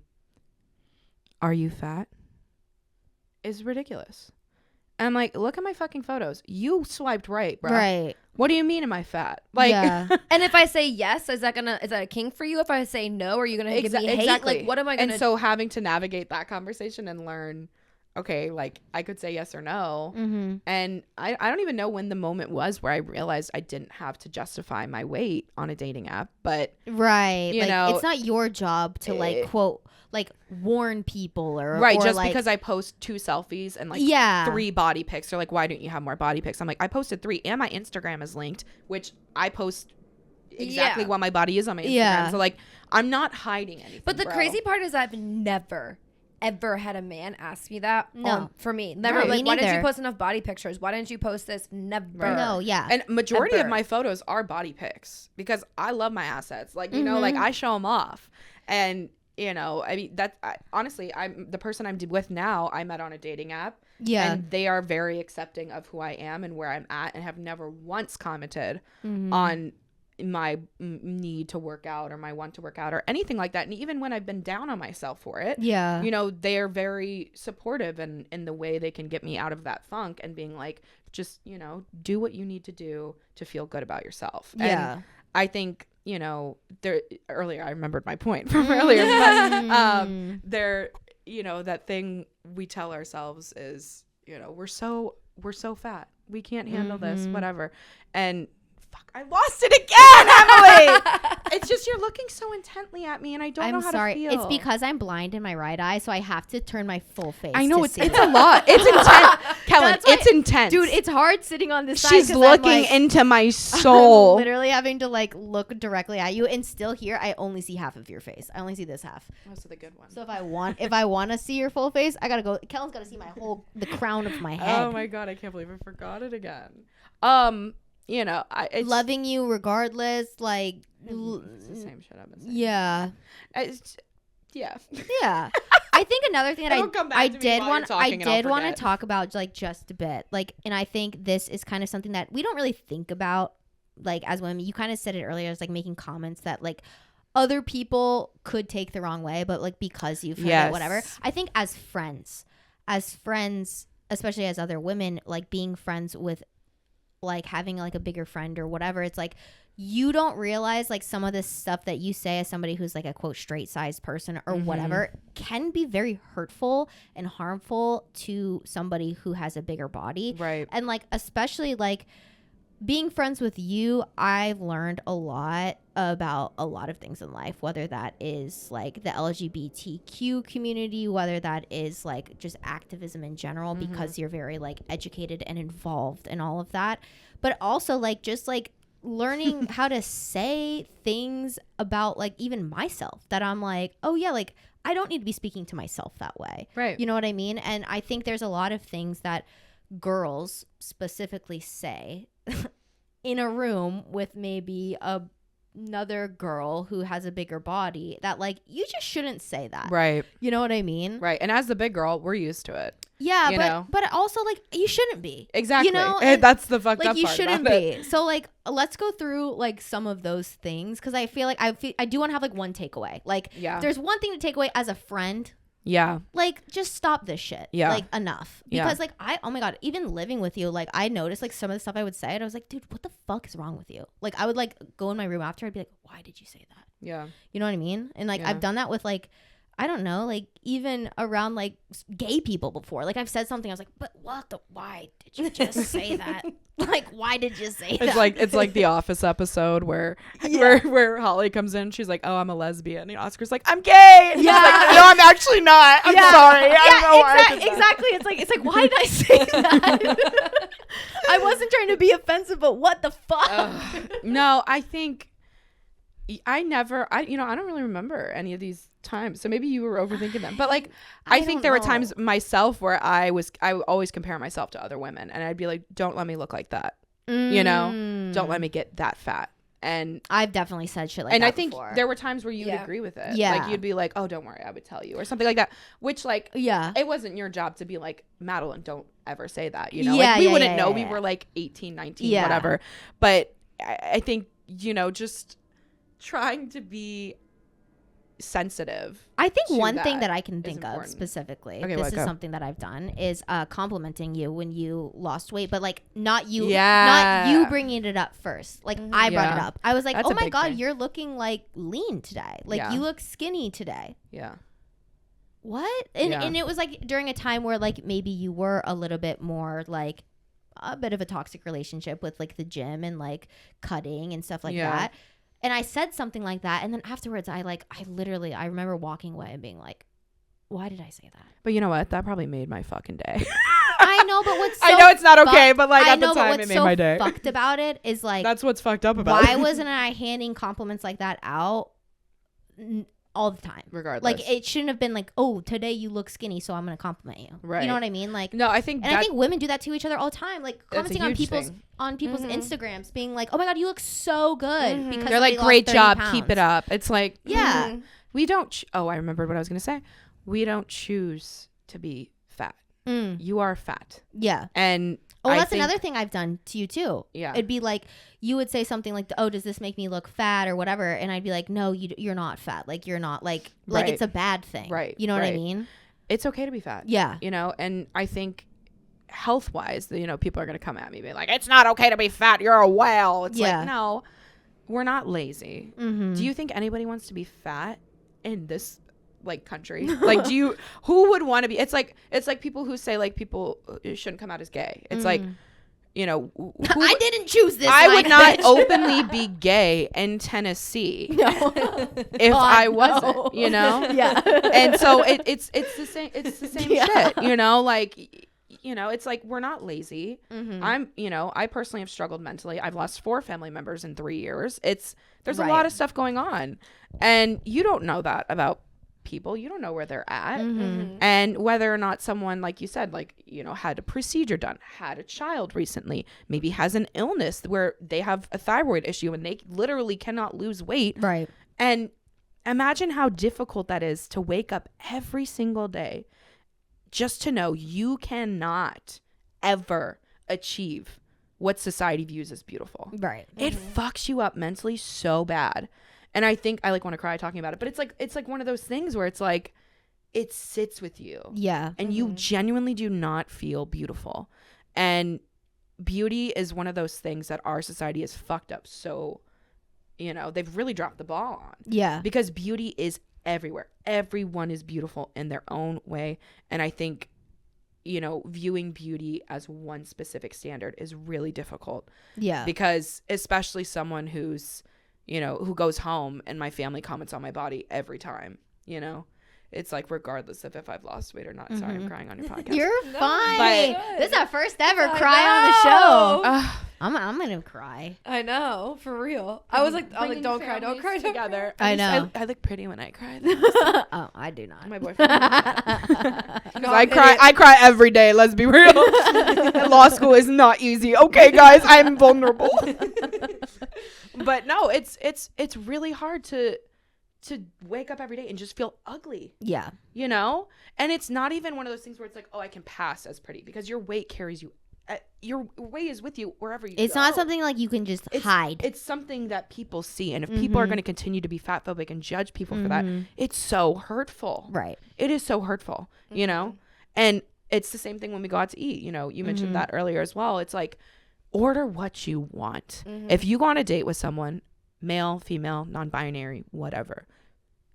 "Are you fat?" is ridiculous. And I'm like, look at my fucking photos. You swiped right, bro. Right. What do you mean am I fat? Like, and if I say yes, is that a kink for you? If I say no, are you gonna give me hate? Exactly. Like, what am I gonna? And so having to navigate that conversation and learn, okay, like I could say yes or no. And I don't even know when the moment was where I realized I didn't have to justify my weight on a dating app, but you know, it's not your job to like quote like warn people or just like, because I post 2 selfies and like 3 body pics, they're like, why don't you have more body pics? I'm like, I posted 3 and my Instagram is linked, which I post exactly what my body is on my Instagram. So like I'm not hiding anything. But the crazy part is I've never ever had a man ask me that. No. For me. Never. No, like, me why didn't you neither. post enough body pictures? Why didn't you post this? Never. No, yeah. And majority Ever. of my photos are body pics because I love my assets. Like, you know, like I show them off. And, you know, I mean, honestly, I'm the person I'm with now, I met on a dating app. Yeah. And they are very accepting of who I am and where I'm at and have never once commented on my need to work out or my want to work out or anything like that. And even when I've been down on myself for it, you know, they are very supportive in the way they can get me out of that funk and being like, just, you know, do what you need to do to feel good about yourself. Yeah. And I think, you know, earlier I remembered my point from earlier, but there, you know, that thing we tell ourselves is, you know, we're so fat, we can't handle this, whatever. And fuck, I lost it again, Emily. It's just you're looking so intently at me and I don't know how to feel. It's because I'm blind in my right eye, so I have to turn my full face. I know it's a lot. It's intense. Kellen, it's intense. Dude, it's hard sitting on this side. She's looking into my soul. I'm literally having to like look directly at you, and still here I only see half of your face. I only see this half. Most of the good ones. So if I want to see your full face, I gotta go. Kellen's gotta see the crown of my head. Oh my god, I can't believe I forgot it again. You know, it's loving you regardless, like it's the same shit I've been saying. Yeah. Yeah. Yeah. I think another thing that I did want to talk about like just a bit, like, and I think this is kind of something that we don't really think about, like, as women. You kind of said it earlier, it's like making comments that like other people could take the wrong way, but like because you've heard it, whatever. I think as friends, especially as other women, like being friends with, like having like a bigger friend or whatever, it's like you don't realize like some of this stuff that you say as somebody who's like a quote straight sized person or whatever can be very hurtful and harmful to somebody who has a bigger body. Right. And like, especially like being friends with you, I've learned a lot about a lot of things in life, whether that is like the LGBTQ community, whether that is like just activism in general, because you're very like educated and involved in all of that. But also like just like learning how to say things about like even myself that I'm like, oh yeah, like I don't need to be speaking to myself that way. Right. You know what I mean? And I think there's a lot of things that girls specifically say in a room with maybe another girl who has a bigger body that like you just shouldn't say that. Right. You know what I mean? Right. And as the big girl, we're used to it. Yeah, but also like you shouldn't be. Exactly. You know, that's the fucked like up you part shouldn't about be. it. So like let's go through like some of those things, because I feel like I do want to have like one takeaway. Like there's one thing to take away as a friend. Yeah. Like just stop this shit. Yeah. Like enough. Because like oh my god, even living with you, like I noticed like some of the stuff I would say and I was like, dude, what the fuck is wrong with you? Like I would like go in my room after, I'd be like, why did you say that? Yeah. You know what I mean? And like I've done that with like, I don't know, like even around like gay people before. Like I've said something, I was like, but why did you just say that? Like, why did you say that? It's like the Office episode where Holly comes in, she's like, oh, I'm a lesbian, and Oscar's like, I'm gay, and he's like, no, I'm actually not, I'm sorry, I don't know why I did that. Exactly. It's like why did I say that? I wasn't trying to be offensive, but what the fuck? No, I think I don't really remember any of these times, so maybe you were overthinking them, but like I think there were times myself where I would always compare myself to other women, and I'd be like, don't let me look like that, you know, don't let me get that fat. And I've definitely said shit like and that I think before. there were times where you'd agree with it. Yeah. Like you'd be like, oh, don't worry, I would tell you, or something like that, which like it wasn't your job to be like, Madeline, don't ever say that, you know. Like we wouldn't know. We were like 18, 19, whatever, but I think, you know, just trying to be sensitive. I think one thing that I can think of specifically, okay, this is something that I've done, is complimenting you when you lost weight, but like not you bringing it up first. Like I brought it up. I was like, oh my god, you're looking like lean today. Like you look skinny today. Yeah. What? And it was like during a time where like maybe you were a little bit more like a bit of a toxic relationship with like the gym and like cutting and stuff like that. And I said something like that, and then afterwards, I remember walking away and being like, "Why did I say that?" But you know what? That probably made my fucking day. I know, but what's I know it's not okay, but like at the time, it made my day. Fucked about it is like that's what's fucked up about it. Why wasn't I handing compliments like that out all the time. Regardless. Like, it shouldn't have been like, oh, today you look skinny, so I'm going to compliment you. Right. You know what I mean? Like, no, I think women do that to each other all the time. Like, commenting on people's Instagrams, being like, oh my God, you look so good. Because they're like, great job, keep it up. It's like, yeah. We don't, I remembered what I was going to say. We don't choose to be fat. You are fat. Yeah. And that's another thing I've done to you too. Yeah. It'd be like, you would say something like, oh, does this make me look fat or whatever? And I'd be like, no, you're not fat. Like, you're not like it's a bad thing. Right. You know what I mean? It's okay to be fat. Yeah. You know, and I think health wise, you know, people are going to come at me being like, it's not okay to be fat. You're a whale. It's like, no, we're not lazy. Do you think anybody wants to be fat in this like country? Like, who would want to be? It's like people who say like people shouldn't come out as gay. It's like, you know, I didn't choose this. I would not openly be gay in Tennessee if I wasn't, you know? Yeah. And so it's the same shit, you know, like, you know, it's like, we're not lazy. I'm, you know, I personally have struggled mentally. I've lost 4 family members in 3 years. There's a lot of stuff going on, and you don't know that about people. You don't know where they're at, and whether or not someone, like you said, like, you know, had a procedure done, had a child recently, maybe has an illness where they have a thyroid issue and they literally cannot lose weight. Right. And imagine how difficult that is to wake up every single day just to know you cannot ever achieve what society views as beautiful. Right. It fucks you up mentally so bad. And I think I like want to cry talking about it, but it's like one of those things where it's like, it sits with you. Yeah. And you genuinely do not feel beautiful. And beauty is one of those things that our society has fucked up. So, you know, they've really dropped the ball on. Yeah. Because beauty is everywhere. Everyone is beautiful in their own way. And I think, you know, viewing beauty as one specific standard is really difficult. Yeah. Because especially someone who's, you know, who goes home and my family comments on my body every time, you know, it's like, regardless of if I've lost weight or not. Sorry, I'm crying on your podcast. You're fine. But this is our first ever cry on the show. I'm gonna cry. I know, for real. I was like, don't cry together. I know. I look pretty when I cry. Oh, I do not. My boyfriend. I cry every day. Let's be real. Law school is not easy. Okay, guys, I'm vulnerable. But no, it's really hard to wake up every day and just feel ugly. Yeah. You know? And it's not even one of those things where it's like, oh, I can pass as pretty, because your weight carries you. Your weight is with you wherever you go. It's not something like you can just hide. It's something that people see. And if people are going to continue to be fat phobic and judge people for that, it's so hurtful. Right. It is so hurtful, you know? And it's the same thing when we go out to eat. You know, you mentioned that earlier as well. It's like, order what you want. If you go on a date with someone, male, female, non-binary, whatever,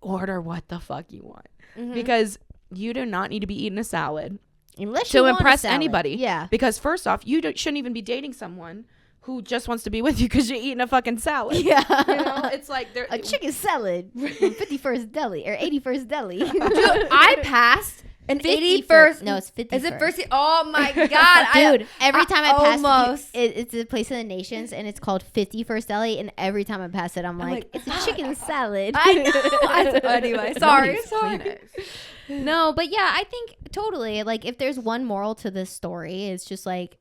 order what the fuck you want. Because you do not need to be eating a salad to impress anybody. Yeah. Because first off, you shouldn't even be dating someone who just wants to be with you because you're eating a fucking salad. Yeah. You know, it's like a chicken salad from 51st Deli or 81st Deli. Dude, I passed an 81st. No, it's 51st. Is it first? Oh my God. Dude, every time I pass it's a place in the Nations and it's called 51st Deli, and every time I pass it, I'm like, it's a chicken salad. I know. Anyway, sorry. No, but yeah, I think totally, like, if there's one moral to this story, it's just like,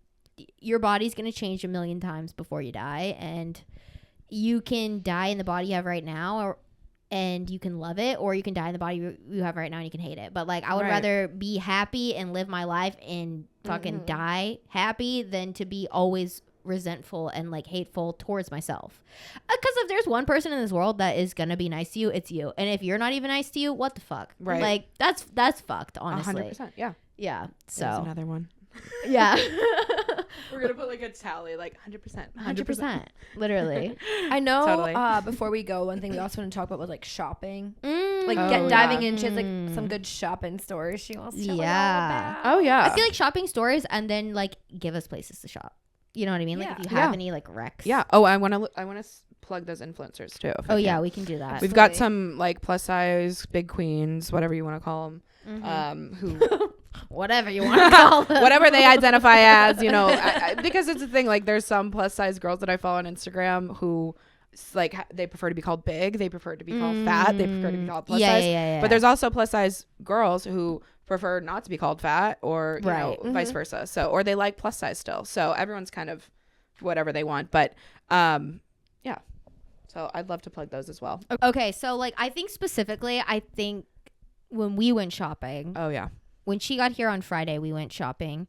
your body's going to change a million times before you die, and you can die in the body you have right now, and you can love it, or you can die in the body you have right now and you can hate it. But like, I would rather be happy and live my life and fucking die happy than to be always resentful and like hateful towards myself. Because if there's one person in this world that is gonna be nice to you, it's you. And if you're not even nice to you, what the fuck? Right. Like, that's fucked, honestly. 100%. Yeah. Yeah. So there's another one. Yeah. We're gonna put like a tally, like 100%. Literally. I know. Totally. Before we go, one thing we also want to talk about was like shopping. Like diving in. She has like some good shopping stories she wants to tell all about. Oh yeah. I feel like shopping stories, and then like give us places to shop. You know what I mean? Like, if you have any like recs. Yeah. Oh, I want to plug those influencers too. Oh yeah, we can do that. We've got some like plus size big queens, whatever you want to call them, who whatever you want to call them, whatever they identify as, you know, because it's a thing. Like, there's some plus size girls that I follow on Instagram who like they prefer to be called big, they prefer to be called fat, they prefer to be called plus size. But there's also plus size girls who prefer not to be called fat, or you know, vice versa. So, or they like plus size still. So everyone's kind of whatever they want. But yeah. So I'd love to plug those as well. Okay, so like I think specifically, when we went shopping. Oh yeah. When she got here on Friday, we went shopping,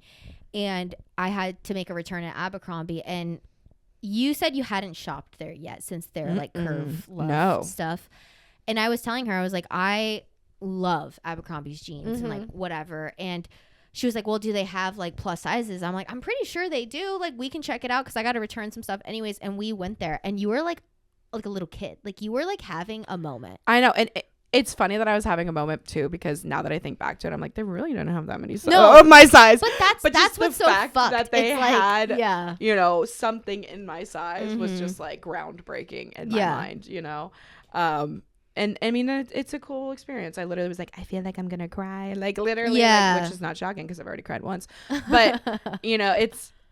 and I had to make a return at Abercrombie, and you said you hadn't shopped there yet since their like curve love stuff. And I was telling her, I was like, I love Abercrombie's jeans and like whatever. And she was like, well, do they have like plus sizes? I'm like, I'm pretty sure they do. Like, we can check it out because I got to return some stuff anyways. And we went there, and you were like a little kid. Like, you were like having a moment. I know. And it's funny that I was having a moment too, because now that I think back to it, I'm like, they really don't have that many of my size. But that's what's so fucked. That they it's had, like, you know, something in my size was just like groundbreaking in my mind, you know. And I mean, it's a cool experience. I literally was like, I feel like I'm gonna cry, like literally, like, which is not shocking because I've already cried once. But you know,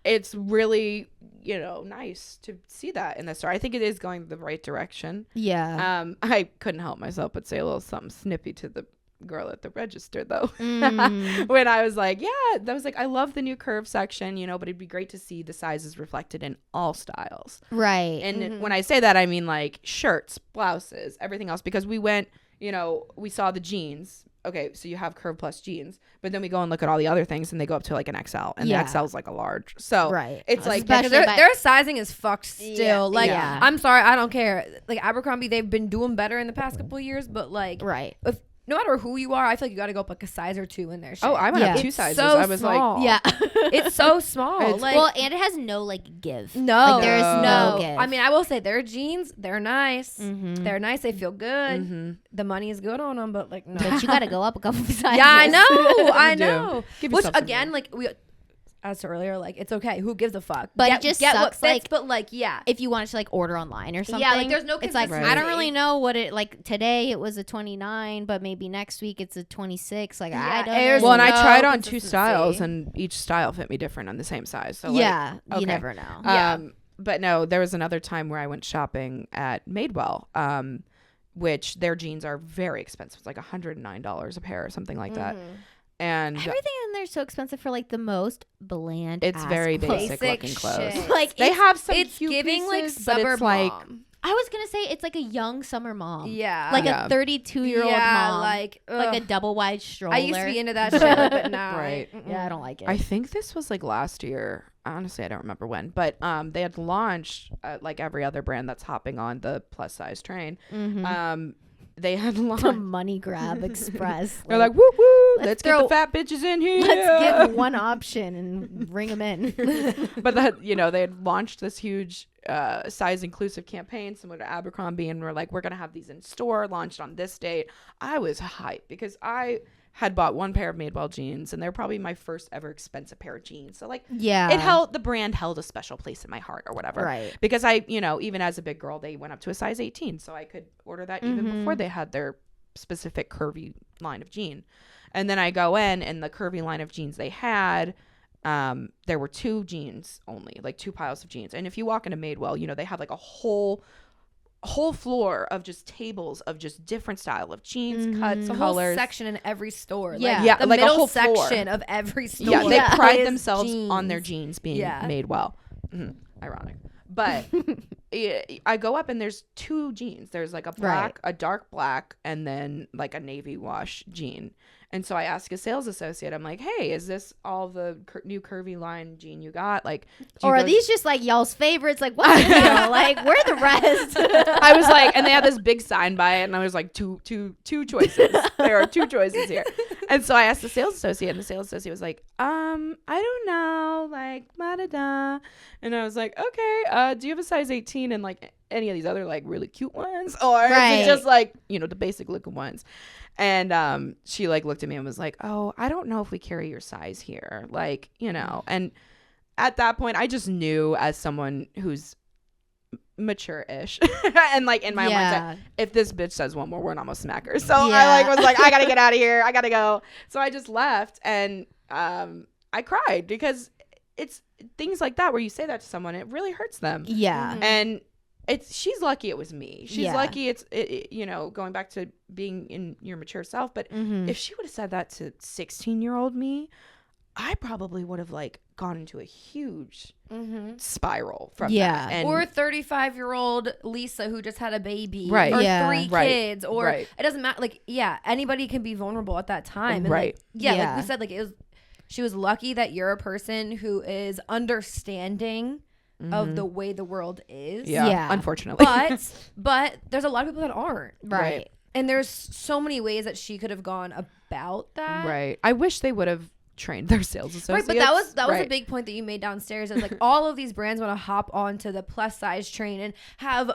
it's really, you know, nice to see that in the store. I think it is going the right direction. Yeah. I couldn't help myself but say a little something snippy to the girl at the register though. When I was like, that was like, I love the new curve section, you know, but it'd be great to see the sizes reflected in all styles. Right. And when I say that, I mean like shirts, blouses, everything else, because we went, you know, we saw the jeans. Okay, so you have curve plus jeans, but then we go and look at all the other things, and they go up to like an XL, and the XL is like a large. So it's like their sizing is fucked still. Like, I'm sorry, I don't care. Like Abercrombie, they've been doing better in the past couple of years, but like, if no matter who you are, I feel like you got to go up like a size or two in there. Oh, I went up 2 sizes. So I was small. like, it's so small. Like, well, and it has no like give. No, like, there's no give. I mean, I will say their jeans, they're nice. They're nice. They feel good. The money is good on them, but like, no. But you got to go up a couple sizes. Yeah, I know. I know. Which again, like as to earlier, like, it's okay. Who gives a fuck? But it just sucks, what fits, like, but like, if you wanted to like order online or something. Yeah, like there's no it's like, consistency. I don't really know what it, like today it was a 29, but maybe next week it's a 26. Like, I don't know. Well, and I tried on 2 styles, and each style fit me different on the same size. So like, you never know. But no, there was another time where I went shopping at Madewell, which their jeans are very expensive. It's like $109 a pair or something like that. And everything in there is so expensive for like the most bland. It's very basic looking clothes. Shit. Like, they have some it's cute giving pieces, like but suburb it's like mom. I was gonna say it's like a young summer mom. Yeah, like a 32-year-old mom, like a double wide stroller. I used to be into that shit, but now, right? Yeah, I don't like it. I think this was like last year. Honestly, I don't remember when, but they had launched like every other brand that's hopping on the plus size train. They had launched the money grab express. They're like, woo woo, let's get the fat bitches in here. Let's get one option and bring them in. But that, you know, they had launched this huge size inclusive campaign similar to Abercrombie, and we're like, we're gonna have these in store, launched on this date. I was hyped because I had bought 1 pair of Madewell jeans, and they're probably my first ever expensive pair of jeans. So like, the brand held a special place in my heart or whatever. Right. Because I, you know, even as a big girl, they went up to a size 18, so I could order that even before they had their specific curvy line of jean. And then I go in, and the curvy line of jeans they had, there were 2 jeans only, like 2 piles of jeans. And if you walk into Madewell, you know, they have like a whole floor of just tables of just different style of jeans, cuts, a colors. whole section in every store. Yeah, like, the like middle a whole section of every store. Yeah, they pride is themselves jeans. on their jeans being made well. Ironic. But I go up, and there's 2 jeans. There's like a black, a dark black, and then like a navy wash jean. And so I ask a sales associate, I'm like, hey, is this all the new curvy line jean you got? Like, or are these just like y'all's favorites? Like, what's the deal? Like, where are the rest? I was like, and they had this big sign by it, and I was like, two choices. There are 2 choices here. And so I asked the sales associate, and the sales associate was like, I don't know, like, da-da-da. And I was like, okay, do you have a size 18 and like any of these other like really cute ones? Or is it just like, you know, the basic looking ones? And she like looked at me and was like, oh, I don't know if we carry your size here. Like, you know, and at that point I just knew, as someone who's mature-ish and like in my mindset, if this bitch says one more word, I'm gonna smack her. So I like was like, I gotta get out of here. I gotta go. So I just left, and I cried because it's things like that where you say that to someone, it really hurts them. Yeah. And she's lucky it was me. She's lucky it's going back to being in your mature self. But if she would have said that to 16-year-old me, I probably would have like gone into a huge spiral from that. And or 35-year-old Lisa who just had a baby, right? Or 3 kids, or it doesn't matter. Like, anybody can be vulnerable at that time, and right? Like we said, like she was lucky that you're a person who is understanding of the way the world is. Yeah. Unfortunately. But there's a lot of people that aren't. Right. And there's so many ways that she could have gone about that. Right. I wish they would have trained their sales associates. Right, but that was a big point that you made downstairs. Is like all of these brands want to hop onto the plus size train and have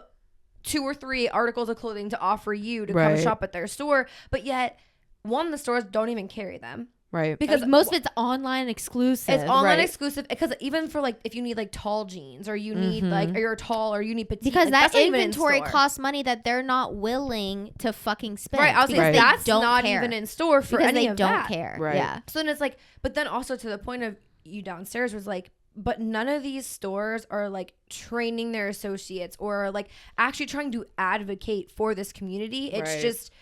2 or 3 articles of clothing to offer you to come shop at their store. But yet, the stores don't even carry them. Right. Because most of it's online exclusive. It's online exclusive because even for like if you need like tall jeans or you need like or you're tall or you need petite. Because like, that inventory costs money that they're not willing to fucking spend. Right. I was saying that's not care. Even in store for because any they of don't that. care. Right. Yeah. So then it's like, but then also to the point of you downstairs was like, but none of these stores are like training their associates or like actually trying to advocate for this community. It's just,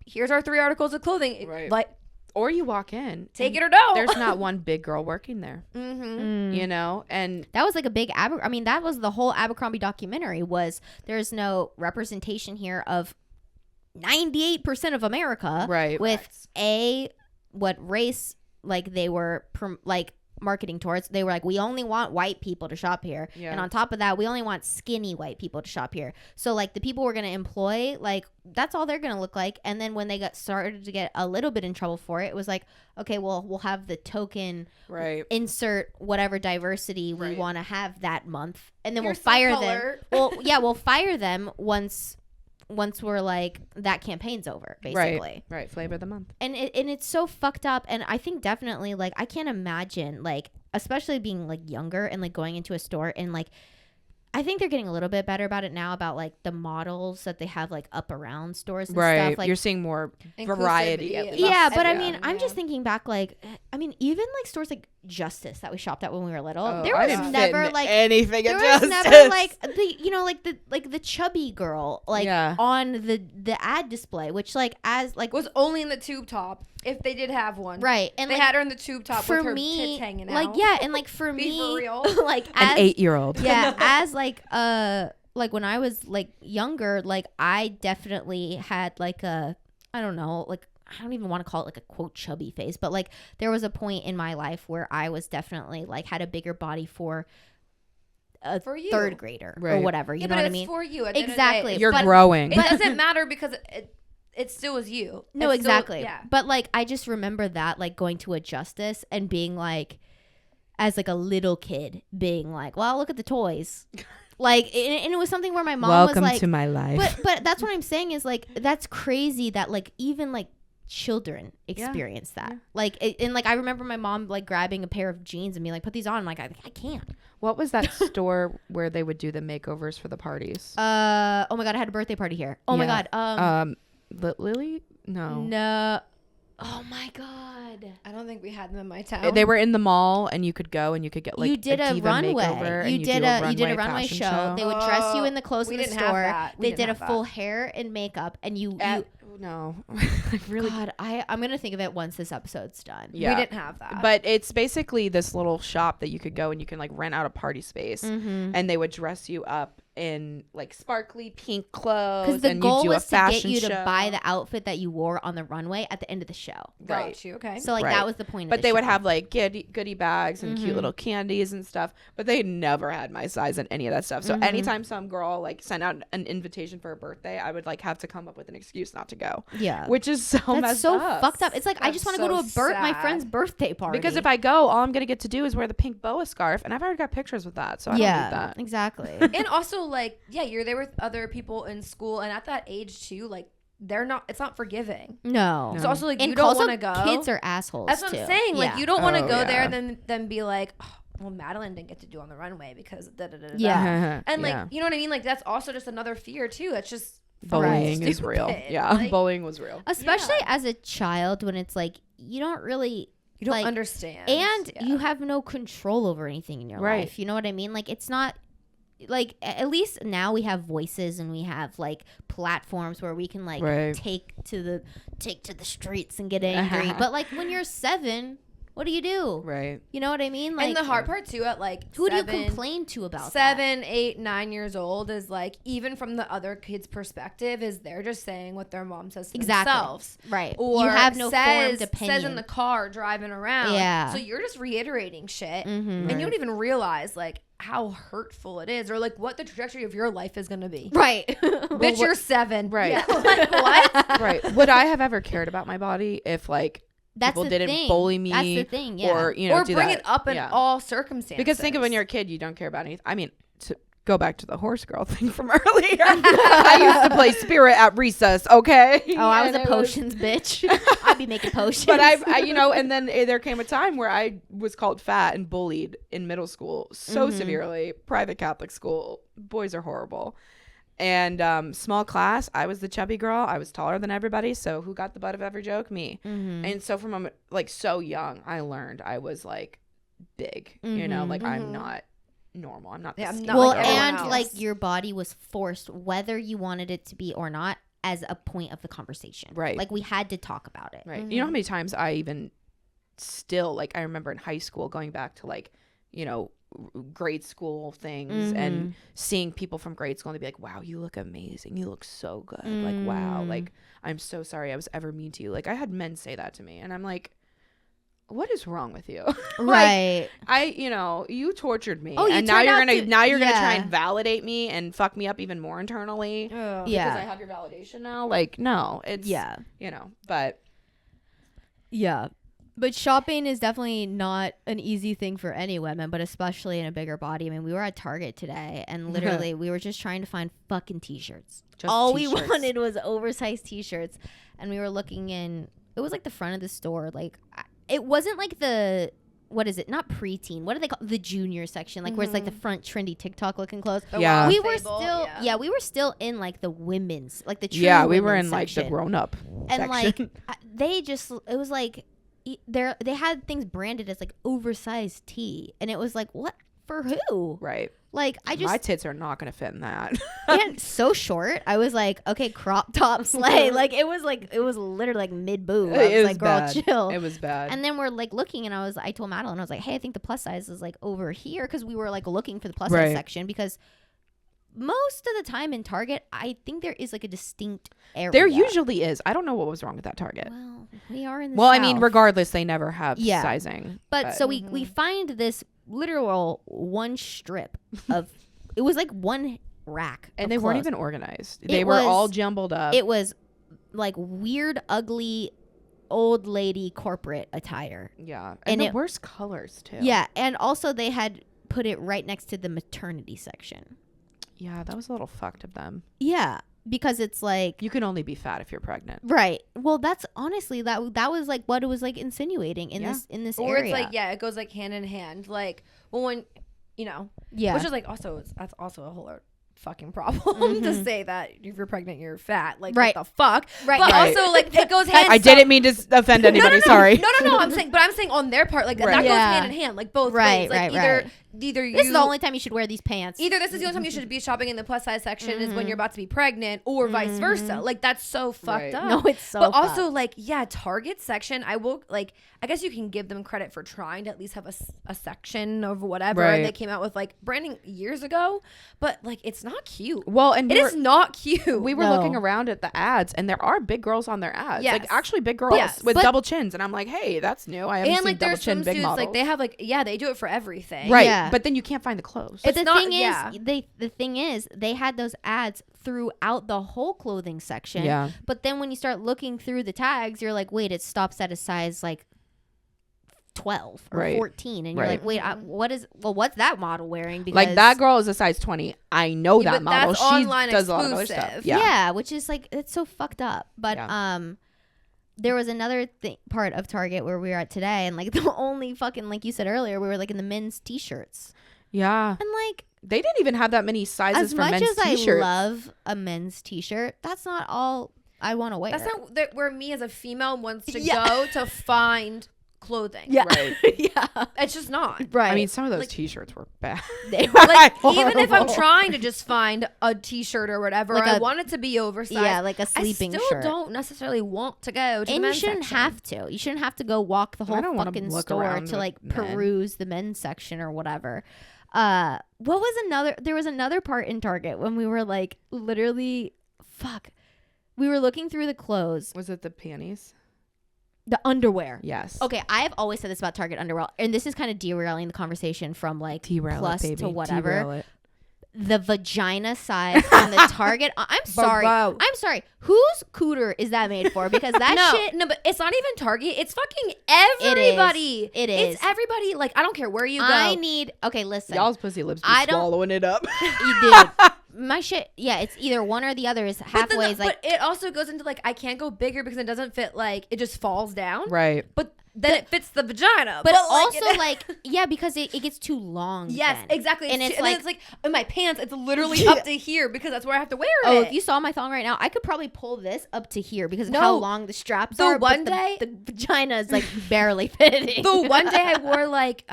here's our 3 articles of clothing. Right. Like, or you walk in, take it or don't. There's not one big girl working there, you know, and that was like a big that was the whole Abercrombie documentary. Was there's no representation here of 98% of America, right? With what race like they were marketing towards. They were like, we only want white people to shop here, and on top of that, we only want skinny white people to shop here. So like the people we're gonna employ, like that's all they're gonna look like. And then when they started to get a little bit in trouble for it was like, okay, well we'll have the token insert whatever diversity we want to have that month, and then we'll fire them. Well, we'll fire them once we're like that campaign's over, basically. Right. Flavor of the month. And it's so fucked up. And I think definitely like I can't imagine like especially being like younger and like going into a store and like I think they're getting a little bit better about it now about like the models that they have like up around stores and stuff. Like you're seeing more variety. Yeah, but I mean, I'm just thinking back like I mean, even like stores like Justice that we shopped at when we were little, there was never like anything. There was never like the chubby girl like on the ad display, which like as like was only in the tube top if they did have one, right? And they like, had her in the tube top with her tits hanging out. Like and like for me, for real. like as, an 8-year-old, as like when I was like younger, like I definitely had like I don't even want to call it like a quote chubby face, but like there was a point in my life where I was definitely like had a bigger body for a third grader or whatever. You know what I mean? For you, exactly. You're growing. It doesn't matter because it still was you. No, exactly. But like I just remember that like going to a Justice and being like, as like a little kid, being like, well, look at the toys. Like, and it was something where my mom was like, welcome to my life. But that's what I'm saying is like that's crazy that like even like children experience that. Like and like I remember my mom like grabbing a pair of jeans and being like, put these on. I'm like I can't. What was that store where they would do the makeovers for the parties? Oh my god, I had a birthday party here. Oh my god. Lily? No. Oh my god. I don't think we had them in my town. They were in the mall and you could go and you could get like you did a runway. You did a runway show. They would dress you in the clothes in the store. They did a full hair and makeup and you no. God, I'm gonna think of it once this episode's done. Yeah. We didn't have that. But it's basically this little shop that you could go and you can like rent out a party space and they would dress you up in like sparkly pink clothes. Because the goal was to get you show. to buy the outfit that you wore on the runway at the end of the show. Right. Got you. Okay. So like that was the point of But the they show. would have like goodie bags and cute little candies and stuff. But they never had my size and any of that stuff. So anytime some girl like sent out an invitation for a birthday, I would like have to come up with an excuse not to go. Yeah. Which is so That's messed so up. fucked up. It's like I just want to go to my friend's birthday party. Because if I go, all I'm gonna get to do is wear the pink boa scarf, and I've already got pictures with that, so I don't need that. Exactly. And also like you're there with other people in school, and at that age too, like it's not forgiving. No. It's also like and you don't want to go. Kids are assholes. That's what too. I'm saying. Like you don't want to go there yeah. and then be like, oh, well, Madeline didn't get to do on the runway because Yeah. and like you know what I mean. Like that's also just another fear too. It's just bullying is real. Yeah, like, bullying was real. Especially as a child when it's like you don't like, understand and you have no control over anything in your life. You know what I mean? Like it's not like at least now we have voices and we have like platforms where we can like take to the streets and get angry. But like when you're 7, what do you do? Right. You know what I mean? Like, and the hard part too, at like who do you complain to about 7, 8, 9 years old is like, even from the other kid's perspective, is they're just saying what their mom says to themselves. Right. Or you have no formed opinion. Says in the car driving around. Yeah. So you're just reiterating shit. Mm-hmm. And you don't even realize like how hurtful it is, or like what the trajectory of your life is going to be. Right. Bitch, you're 7. Right. Yeah, like what? Right. Would I have ever cared about my body if like people didn't bully me? That's the thing, yeah. Or, you know, or bring it up in all circumstances. Because think of when you're a kid, you don't care about anything. I mean, to go back to the horse girl thing from earlier, I used to play spirit at recess, okay? Oh, I was a potions bitch. I'd be making potions. But I, you know, and then there came a time where I was called fat and bullied in middle school so severely. Private Catholic school. Boys are horrible. And small class, I was the chubby girl. I was taller than everybody. So who got the butt of every joke? Me. Mm-hmm. And so from like so young, I learned I was like big. You know, like I'm not normal. I'm not. I'm not well, like and like your body was forced, whether you wanted it to be or not, as a point of the conversation. Right. Like we had to talk about it. Right. You know how many times I even still like I remember in high school going back to like, you know, grade school things and seeing people from grade school and they'd be like, wow, you look amazing, you look so good, like wow, like I'm so sorry I was ever mean to you. Like I had men say that to me and I'm like, what is wrong with you? Right. Like, you know, you tortured me and now you're gonna try and validate me and fuck me up even more internally because I have your validation now. Like no, it's you know, but But shopping is definitely not an easy thing for any women, but especially in a bigger body. I mean, we were at Target today, and literally we were just trying to find fucking T-shirts. All we wanted was oversized T-shirts, and we were looking in. It was like the front of the store. Like, it wasn't like the what is it? Not preteen. What do they call the junior section? Like where it's like the front trendy TikTok looking clothes. Yeah, we were still we were still in like the women's, like the true we were in section. like the grown up and section. Like they just it was like. They had things branded as like oversized tee, and it was like, what for who? Right. Like I just my tits are not gonna fit in that. And so short. I was like, okay, crop top slay. Like it was literally like mid boob. I was like, girl, chill. It was bad. And then we're like looking, and I told Madeline, I was like, hey, I think the plus size is like over here, because we were like looking for the plus size section, because most of the time in Target, I think there is like a distinct area. There usually is. I don't know what was wrong with that Target. Well, we are in the South. I mean, regardless, they never have sizing. But so we find this literal one strip of, it was like one rack. And they clothes. weren't even organized. They were all jumbled up. It was like weird, ugly, old lady corporate attire. Yeah. And the worst colors too. Yeah. And also they had put it right next to the maternity section. Yeah, that was a little fucked of them. Yeah, because it's like you can only be fat if you're pregnant. Right. Well, that's honestly that was like what it was like insinuating in this area. Or it's like it goes like hand in hand. Like when you know, which is like that's also a whole fucking problem to say that if you're pregnant you're fat. Like what the fuck? Right. But also like it goes hand. I didn't mean to offend anybody. Sorry. No. I'm saying on their part like that goes hand in hand. Like both ways. Like either you. This is the only time you should wear these pants. Either this is the only time you should be shopping in the plus size section is when you're about to be pregnant, or vice versa. Like that's so fucked up. No, it's so. But also like Target section, I will like. I guess you can give them credit for trying to at least have a section of whatever. And they came out with like branding years ago, but like it's not cute. Well, and it is not cute. We were looking around at the ads, and there are big girls on their ads. Yes. Like actually big girls with double chins, and I'm like, hey, that's new. I haven't seen double chin big models. Like they have like they do it for everything. Right. Yeah. But then you can't find the clothes. But the thing is, they had those ads throughout the whole clothing section. Yeah. But then when you start looking through the tags, you're like, wait, it stops at a size like 12 or 14, and you're like, wait, what's that model wearing? Because like that girl is a size 20. I know that model. That's she online does exclusive. A lot of other stuff. Yeah, which is like it's so fucked up. But there was another part of Target where we were at today, and like the only fucking, like you said earlier, we were like in the men's t-shirts. Yeah. And like they didn't even have that many sizes for men's t-shirts. As much as I love a men's t-shirt, that's not all I want to wear. That's not where me as a female wants to go to find clothing. Yeah. Right. Yeah. It's just not. Right. I mean, some of those Like, t-shirts were bad. They were like horrible. even if I'm trying to just find a t-shirt or whatever, Like I a- want it to be oversized. Yeah, like a sleeping I still shirt. don't necessarily want to go to the And you men's shouldn't section. have to. You shouldn't have to go walk the I whole don't wanna fucking look store around to with like men. peruse the men's section or whatever. What was another? There was another part in Target when we were like literally, fuck. We were looking through the clothes, Was it the panties? the underwear. Yes. Okay, I have always said this about Target underwear, and this is kind of derailing the conversation from like Derail plus it, baby. to whatever. Derail it. The vagina size on the Target. I'm sorry. Bro. I'm sorry. Whose cooter is that made for? Because that shit. No, but it's not even Target. It's fucking everybody. It is. It's everybody. Like, I don't care where you go. I need. Okay, listen. Y'all's pussy lips be I don't- swallowing it up. You did. My shit. Yeah, it's either one or the other. Is halfway. But it also goes into like, I can't go bigger because it doesn't fit, like, it just falls down. Right. But then it fits the vagina. But like, also like yeah, because it gets too long. Yes, then. exactly. And it's then like it's like in my pants, it's literally up to here because that's where I have to wear it. oh, if you saw my thong right now, I could probably pull this up to here because of No. how long the straps The are. one but day- the vagina is like barely fitting. the one day I wore like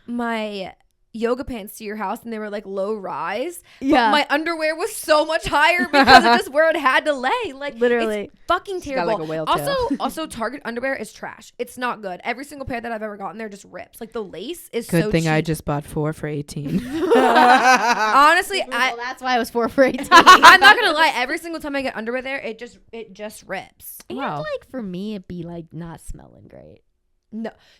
my yoga pants to your house and they were like low rise. Yeah. But my underwear was so much higher because of just where it had to lay. Like Literally. it's fucking She's got, terrible. like, a whale tail. Also Target underwear is trash. It's not good. Every single pair that I've ever gotten there just rips. Like the lace is Good so thing cheap. I just bought 4 for 18. Honestly, well, that's why I was 4 for 18. I'm not gonna lie. Every single time I get underwear there, it just rips. And Wow. like for me, it'd be like not smelling great.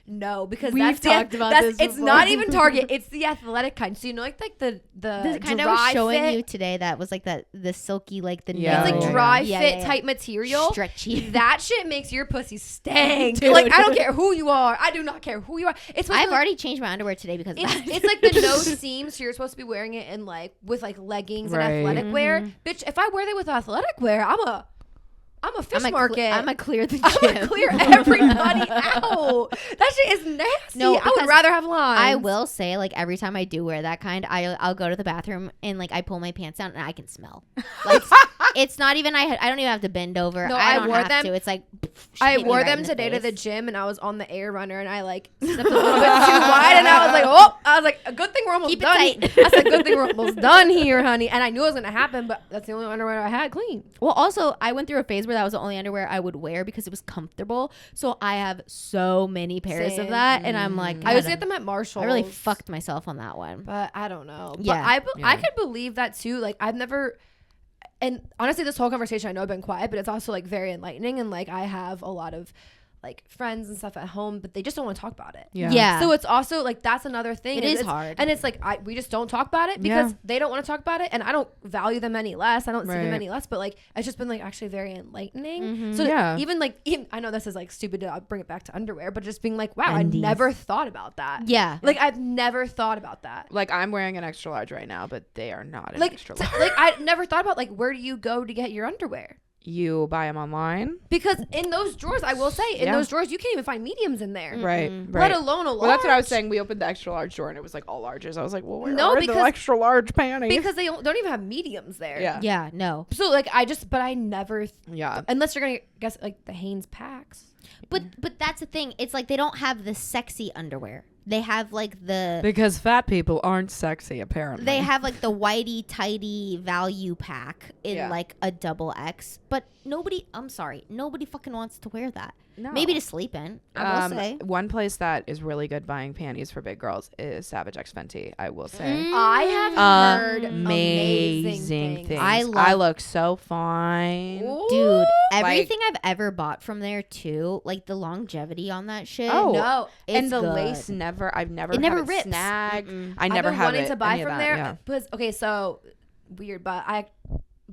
No, because We've that's talked about this It's before. not even Target. It's the athletic kind. So you know, like the The kind I dry was showing fit, you today that was like the silky like the Yeah, it's like no- dry yeah, fit yeah. type material. stretchy. That shit makes your pussy stank. Dude. Like I don't care who you are. I do not care who you are. It's supposed I've to, already changed my underwear today because of that. it's like the no seams. So you're supposed to be wearing it in like with like leggings Right. and athletic wear. Mhm. Bitch, if I wear that with athletic wear, I'm a fish market. I'm a clear the I'm gym. gonna clear everybody out. That shit is nasty. No, I would because rather have lines. I will say, like every time I do wear that kind, I'll go to the bathroom and like I pull my pants down and I can smell. Like it's not even I don't even have to bend over. No, I I don't wore have them- to. It's like I hit me wore right them in today to the face. gym and I was on the air runner and I like stepped a little bit too wide and I was like, a good thing we're almost Keep it done. tight. I said, good thing we're almost done here, honey. And I knew it was gonna happen, but that's the only underwear I had clean. Well, also I went through a phase where that was the only underwear I would wear because it was comfortable. So I have so many pairs Same. of that, and I'm like, I used to don't- get them at Marshall's. I really fucked myself on that one. But I don't know. Yeah. But I could believe that too. Like I've never, and honestly, this whole conversation, I know I've been quiet, but it's also like very enlightening. And like I have a lot of like friends and stuff at home, but they just don't want to talk about it. Yeah. So it's also like that's another thing. It is hard. and it's like we just don't talk about it because Yeah. they don't want to talk about it, and I don't value them any less. I don't see them Right. any less. But like it's just been like actually very enlightening. Mhm. So Yeah. even I know this is like stupid to bring it back to underwear, but just being like, wow, Undies. I never thought about that. Yeah. Like I've never thought about that. Like I'm wearing an extra large right now, but they are not an Like extra t- large. like I never thought about like where do you go to get your underwear? You buy them online, Because in those drawers, I will say, in Yeah. those drawers, you can't even find mediums in there. right? Mhm. Right. Let alone a large. Well, that's what I was saying. We opened the extra large drawer and it was like all larges. I was like, well, where No, are because- the extra large panties? Because they don't even have mediums there. Yeah. Yeah. No. So like but I never, Yeah. unless you're gonna guess like the Hanes packs. But that's the thing. It's like they don't have the sexy underwear. They have like the Because fat people aren't sexy, apparently. they have like the whitey tighty value pack in Yeah. like a double X. But nobody fucking wants to wear that. No. Maybe to sleep in. I will say. One place that is really good buying panties for big girls is SavageXFenty, I will say. Mm. I have heard amazing Amazing things. things. I I love- look so fine. Dude, Ooh. everything I've ever bought from there too, like the longevity on that shit. Oh, No, it's and the good. lace I've never It never had rips. it snag. Mm-mm. I never I've been have wanting it, to buy any of from that, there yeah. because okay, so weird, but I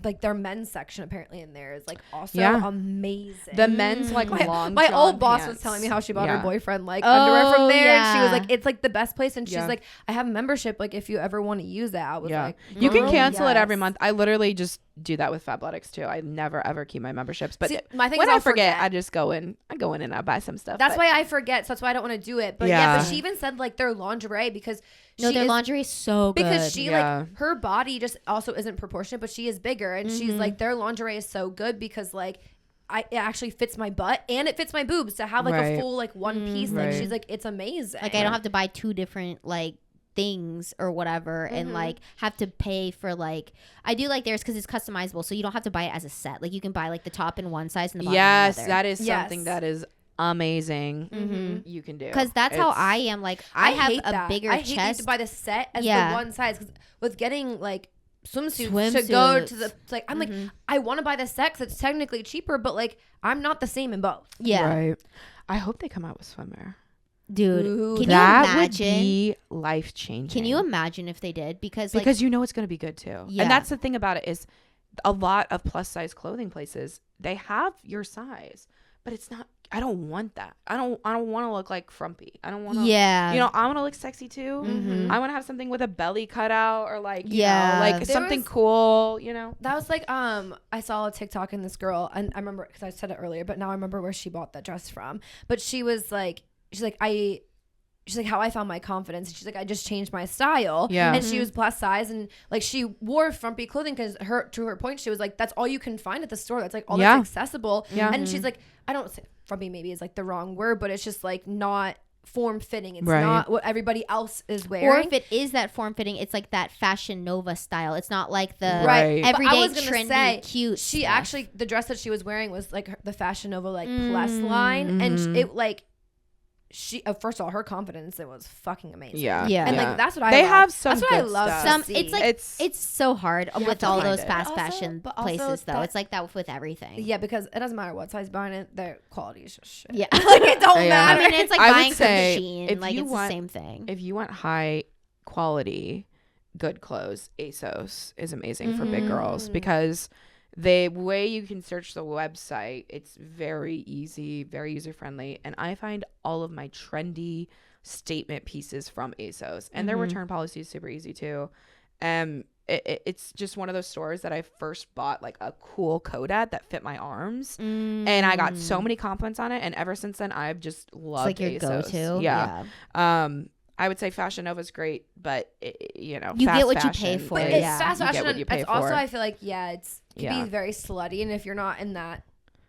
like their men's section apparently in there is like also Yeah. amazing. The men's like my, long my john old boss pants. was telling me how she bought Yeah. her boyfriend like Oh, underwear from there. And she was yeah. like, it's like the best place. And she's Yeah. like, I have a membership. Like if you ever want to use that, I was Yeah. like, You can girl, cancel it every yes. month. I literally just do that with Fabletics too. I never ever keep my memberships. But See, my thing when is I I'll forget, I just go in. I go in and I buy some stuff. That's but- why I forget. So that's why I don't want to do it. But yeah, Yeah. but she even said like their lingerie because No, she their is, lingerie is so good. because she Yeah. like her body just also isn't proportionate, but she is bigger and she's like their lingerie is so good because like it actually fits my butt and it fits my boobs to have like a full like one piece thing. She's like, it's amazing. Like I don't have to buy 2 different like things or whatever and like have to pay for like I do like theirs because it's customizable, so you don't have to buy it as a set. Like you can buy like the top in one size and the bottom in the other. That is something that is amazing. You can do because that's how I am. Like I have a bigger chest. I hate to buy the set as the one size because with getting like swimsuits to go to the like I'm like I want to buy the set because it's technically cheaper, but like I'm not the same in both. Right. I hope they come out with swimwear. Dude, can that you imagine? Would be life changing. Can you imagine if they did? Because you know it's going to be good too. And that's the thing about it is a lot of plus size clothing places, they have your size, but it's not. I don't want that. I don't want to look like frumpy. I don't want to. Yeah. You know, I want to look sexy too. I want to have something with a belly cutout or like you know, like something cool. You know. That was like I saw a TikTok in this girl and I remember because I said it earlier, but now I remember where she bought that dress from. But she was like. She's like, how I found my confidence. She's like, I just changed my style. Yeah. And she was plus size and like she wore frumpy clothing because to her point, she was like, that's all you can find at the store. That's like all that's accessible. Yeah. And she's like, I don't say frumpy maybe is like the wrong word, but it's just like not form fitting. It's not what everybody else is wearing. Or if it is that form fitting, it's like that Fashion Nova style. It's not like the everyday trendy cute. She actually the dress that she was wearing was like the Fashion Nova like plus line, and it like. She first of all, her confidence, it was fucking amazing. And like that's what I have some. That's what I love. It's like it's so hard with all those fast fashion places though. It's like that with everything. Yeah, because it doesn't matter what size buying it, their quality is just shit. Yeah, like it don't matter. I mean, it's like buying from Shein. Like it's the same thing. If you want high quality, good clothes, Asos is amazing for big girls because. The way you can search the website, it's very easy, very user-friendly. And I find all of my trendy statement pieces from Asos. And their return policy is super easy, too. It's just one of those stores that I first bought, like, a cool coat at that fit my arms. And I got so many compliments on it. And ever since then, I've just loved Asos. It's like your go-to. Yeah. I would say Fashion Nova is great, but, you know, you get what fashion, you pay for. But it's fast fashion. It's also, I feel like, it's can be very slutty. And if you're not in that,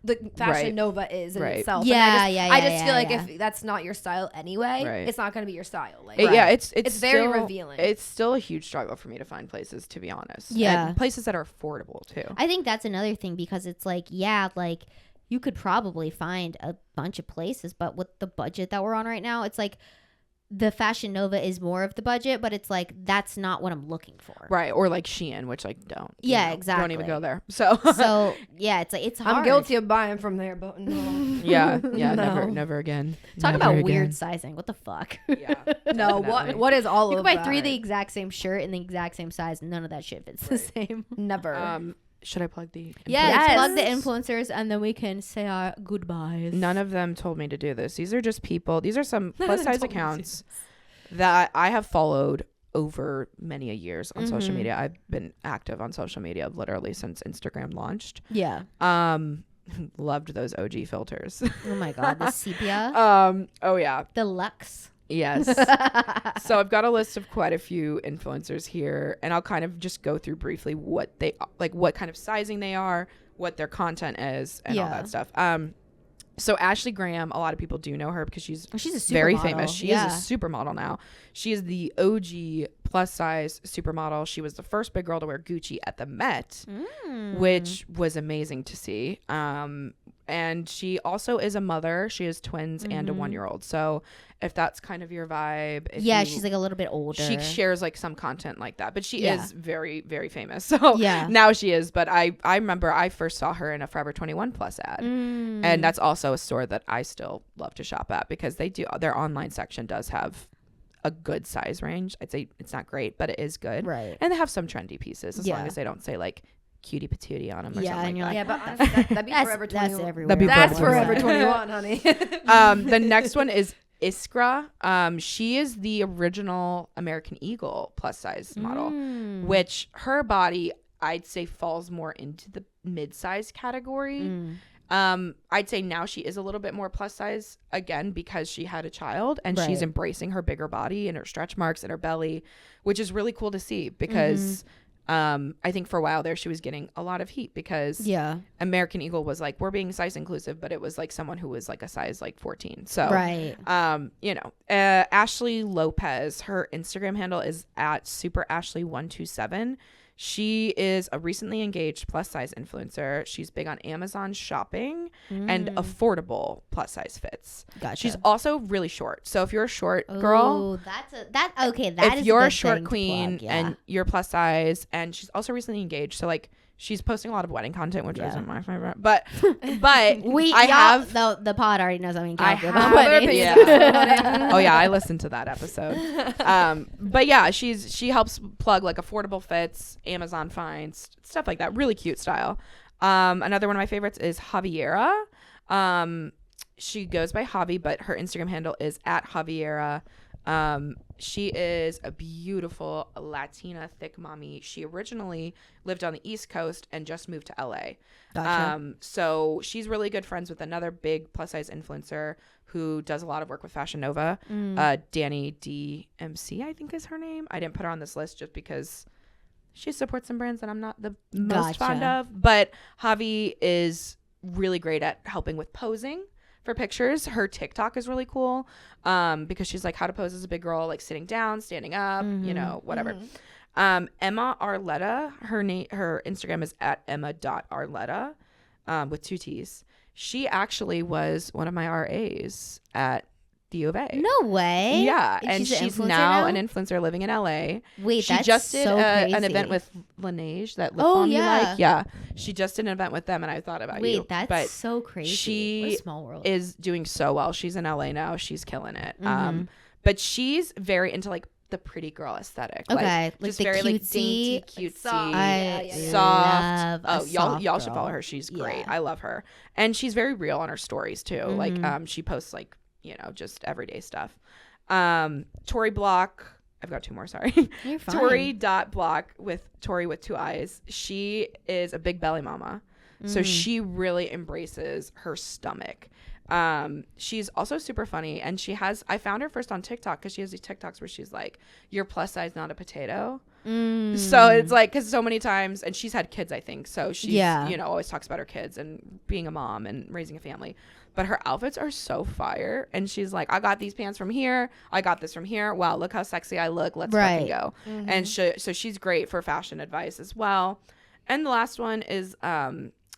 the Fashion Nova is in itself. I just feel like if that's not your style anyway, it's not going to be your style. Like, it's very still, revealing. It's still a huge struggle for me to find places, to be honest. Yeah. And places that are affordable, too. I think that's another thing because it's like, like you could probably find a bunch of places, but with the budget that we're on right now, it's like, the Fashion Nova is more of the budget, but it's like that's not what I'm looking for. Right. Or like Shein, which like don't. Yeah, exactly. Don't even go there. So yeah, it's like it's hard. I'm guilty of buying from there, but no. Yeah, never again. Talk about weird sizing. What the fuck? Yeah. No, what is all you of that? You can buy 3 the exact same shirt in the exact same size, none of that shit fits the same. Never. Should I plug the yes, plug the influencers and then we can say our goodbyes. None of them told me to do this. These are just people. These are some plus size accounts that I have followed over many a years on social media. I've been active on social media literally since Instagram launched. Yeah. Loved those OG filters. Oh my god, the sepia. Oh yeah. The luxe. Yes. So I've got a list of quite a few influencers here, and I'll kind of just go through briefly what they like, what kind of sizing they are, what their content is, and all that stuff. So Ashley Graham, a lot of people do know her because she's a very famous. She is a supermodel now. She is the OG plus size supermodel. She was the first big girl to wear Gucci at the Met, which was amazing to see. And she also is a mother. She has twins and a 1-year-old. So if that's kind of your vibe. She's like a little bit older. She shares like some content like that. But she is very, very famous. So now she is. But I remember I first saw her in a Forever 21 Plus ad. And that's also a store that I still love to shop at because their online section does have a good size range. I'd say it's not great, but it is good. Right. And they have some trendy pieces as long as they don't say like cutie patootie on them or something like that. Yeah, but that'd be Forever 21. That's everywhere. That's Forever 21, honey. The next one is Iskra. She is the original American Eagle plus size model, which her body I'd say falls more into the mid-size category. I'd say now she is a little bit more plus size again because she had a child and she's embracing her bigger body and her stretch marks and her belly, which is really cool to see because I think for a while there she was getting a lot of heat because American Eagle was like, we're being size inclusive, but it was like someone who was like a size like 14. So Ashley Lopez, her Instagram handle is at superashley127. She is a recently engaged plus size influencer. She's big on Amazon shopping and affordable plus size fits. Gotcha. She's also really short. So if you're a short girl, if you're a short queen and you're plus size, and she's also recently engaged, so like she's posting a lot of wedding content, which isn't my favorite. But the pod already knows. I mean, oh yeah, I listened to that episode. But yeah, she helps plug like affordable fits, Amazon finds, stuff like that. Really cute style. Another one of my favorites is Javiera. She goes by Javi, but her Instagram handle is at Javiera. She is a beautiful Latina thick mommy. She originally lived on the East Coast and just moved to LA. Gotcha. So she's really good friends with another big plus size influencer who does a lot of work with Fashion Nova. Danny DMC, I think is her name. I didn't put her on this list just because she supports some brands that I'm not the most fond of. But Javi is really great at helping with posing for pictures. Her TikTok is really cool because she's like how to pose as a big girl, like sitting down, standing up, you know, whatever. Emma Arletta, her Instagram is at emma.arletta with 2 T's. She actually was one of my RAs at the U of A. No way. Yeah, and she's now an influencer living in LA. Wait, she just did an event with Laneige, that lip balm you like. Yeah, she just did an event with them, and I thought about you. Wait, that's so crazy. She what a small world. Is doing so well. She's in LA now. She's killing it. But she's very into like the pretty girl aesthetic. Okay, like just very like dainty, cutesy, soft. Oh, y'all should follow her. She's great. I love her, and she's very real on her stories too. Like she posts like, you know, just everyday stuff. Tori Block, I've got 2 more, sorry. You're fine. Tori.block with Tori with 2 eyes. She is a big belly mama. So she really embraces her stomach. She's also super funny, and I found her first on TikTok because she has these TikToks where she's like, you're plus size, not a potato. So it's like, because so many times, and she's had kids, I think, so she's you know, always talks about her kids and being a mom and raising a family. But her outfits are so fire, and she's like, I got these pants from here, I got this from here, wow, look how sexy I look, let's fucking go. And so she's great for fashion advice as well. And the last one is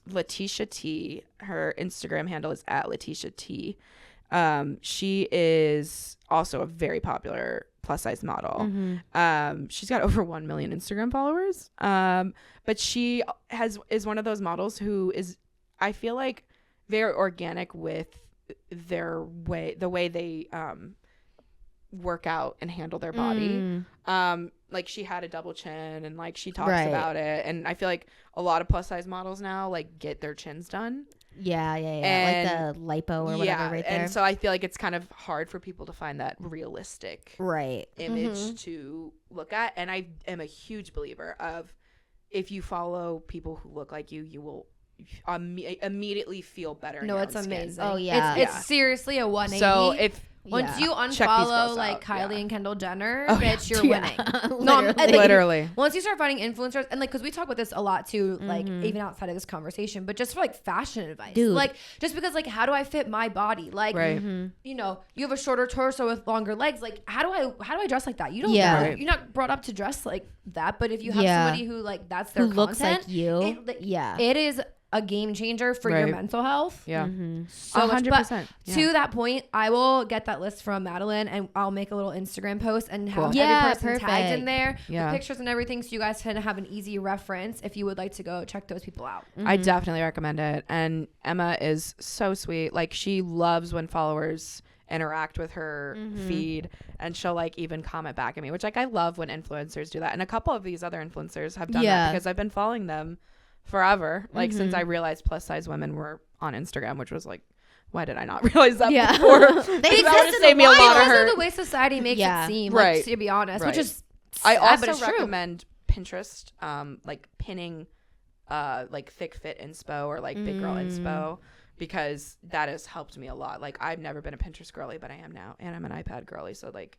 Latecia T. Her Instagram handle is at Latecia T. She is also a very popular plus size model. She's got over 1 million Instagram followers. But she is one of those models who is, I feel like, very organic with the way they work out and handle their body. Like she had a double chin, and like she talks about it, and I feel like a lot of plus size models now like get their chins done. And, like the lipo or whatever right there. And so I feel like it's kind of hard for people to find that realistic image to look at. And I am a huge believer of, if you follow people who look like you, you will immediately feel better. No, it's amazing. Oh yeah, it's seriously a 180. So if once you unfollow like Kylie and Kendall Jenner, bitch, you're winning. Literally. Once you start finding influencers, and like, because we talk about this a lot too, like even outside of this conversation, but just for like fashion advice, like just because like, how do I fit my body? Like, you know, you have a shorter torso with longer legs. Like, how do I dress like that? You don't. You're not brought up to dress like that. But if you have somebody who like that's their content, looks like you, it is a game changer for your mental health. So 100%. To that point, I will get that list from Madeline, and I'll make a little Instagram post and have every person tagged in there with pictures and everything, so you guys can have an easy reference if you would like to go check those people out. I definitely recommend it. And Emma is so sweet. Like, she loves when followers interact with her feed, and she'll like even comment back at me, which like I love when influencers do that. And a couple of these other influencers have done that because I've been following them forever, like since I realized plus size women were on Instagram, which was like, why did I not realize that before? They exist in the way society makes it seem, like, to be honest, which is sad, I also recommend Pinterest, like pinning like thick fit inspo or like big girl inspo. because that has helped me a lot. Like, I've never been a Pinterest girly, but I am now, and I'm an iPad girly. So like,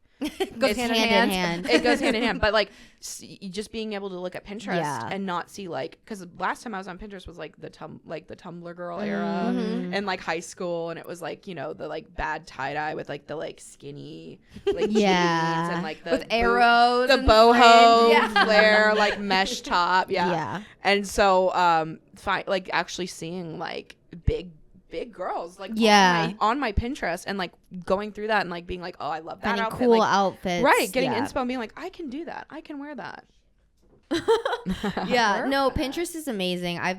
goes hand in hand. It goes hand in hand. But like, just being able to look at Pinterest and not see like, because last time I was on Pinterest was like the Tumblr girl era and like high school, and it was like, you know, the like bad tie dye with like the like skinny like jeans and like the with arrows, the boho flare like mesh top, and so like actually seeing like big girls like on my Pinterest and like going through that and like being like, oh, I love that outfit, cool like, outfits, right, getting inspo and being like, I can do that, I can wear that. No, Pinterest is amazing. I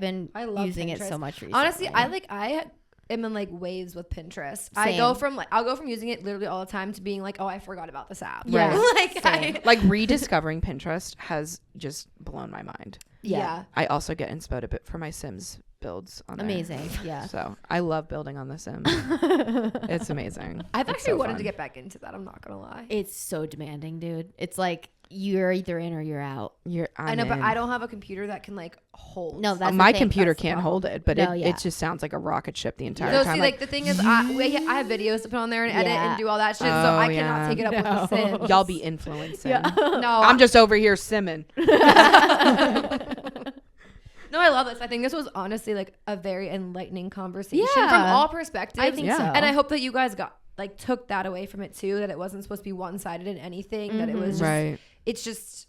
love using Pinterest. It so much recently. Honestly, I am in like waves with Pinterest. I'll go from using it literally all the time to being like, oh, I forgot about this app. Like rediscovering Pinterest has just blown my mind. I also get inspo a bit for my Sims builds on amazing there. So I love building on the Sims. It's amazing. I've actually wanted to get back into that, I'm not gonna lie. It's so demanding, dude. It's like you're either in or you're out. I know, but I don't have a computer that can like hold. No, that's my computer can't hold it, but it just sounds like a rocket ship the entire time. See, like the thing is, I have videos to put on there and edit and do all that shit, so I cannot take it up with the Sims. Y'all be influencing. No, I'm just over here simming. No, I love this. I think this was honestly like a very enlightening conversation from all perspectives. I think so. And I hope that you guys took that away from it too, that it wasn't supposed to be one-sided in anything, that it was just, it's just,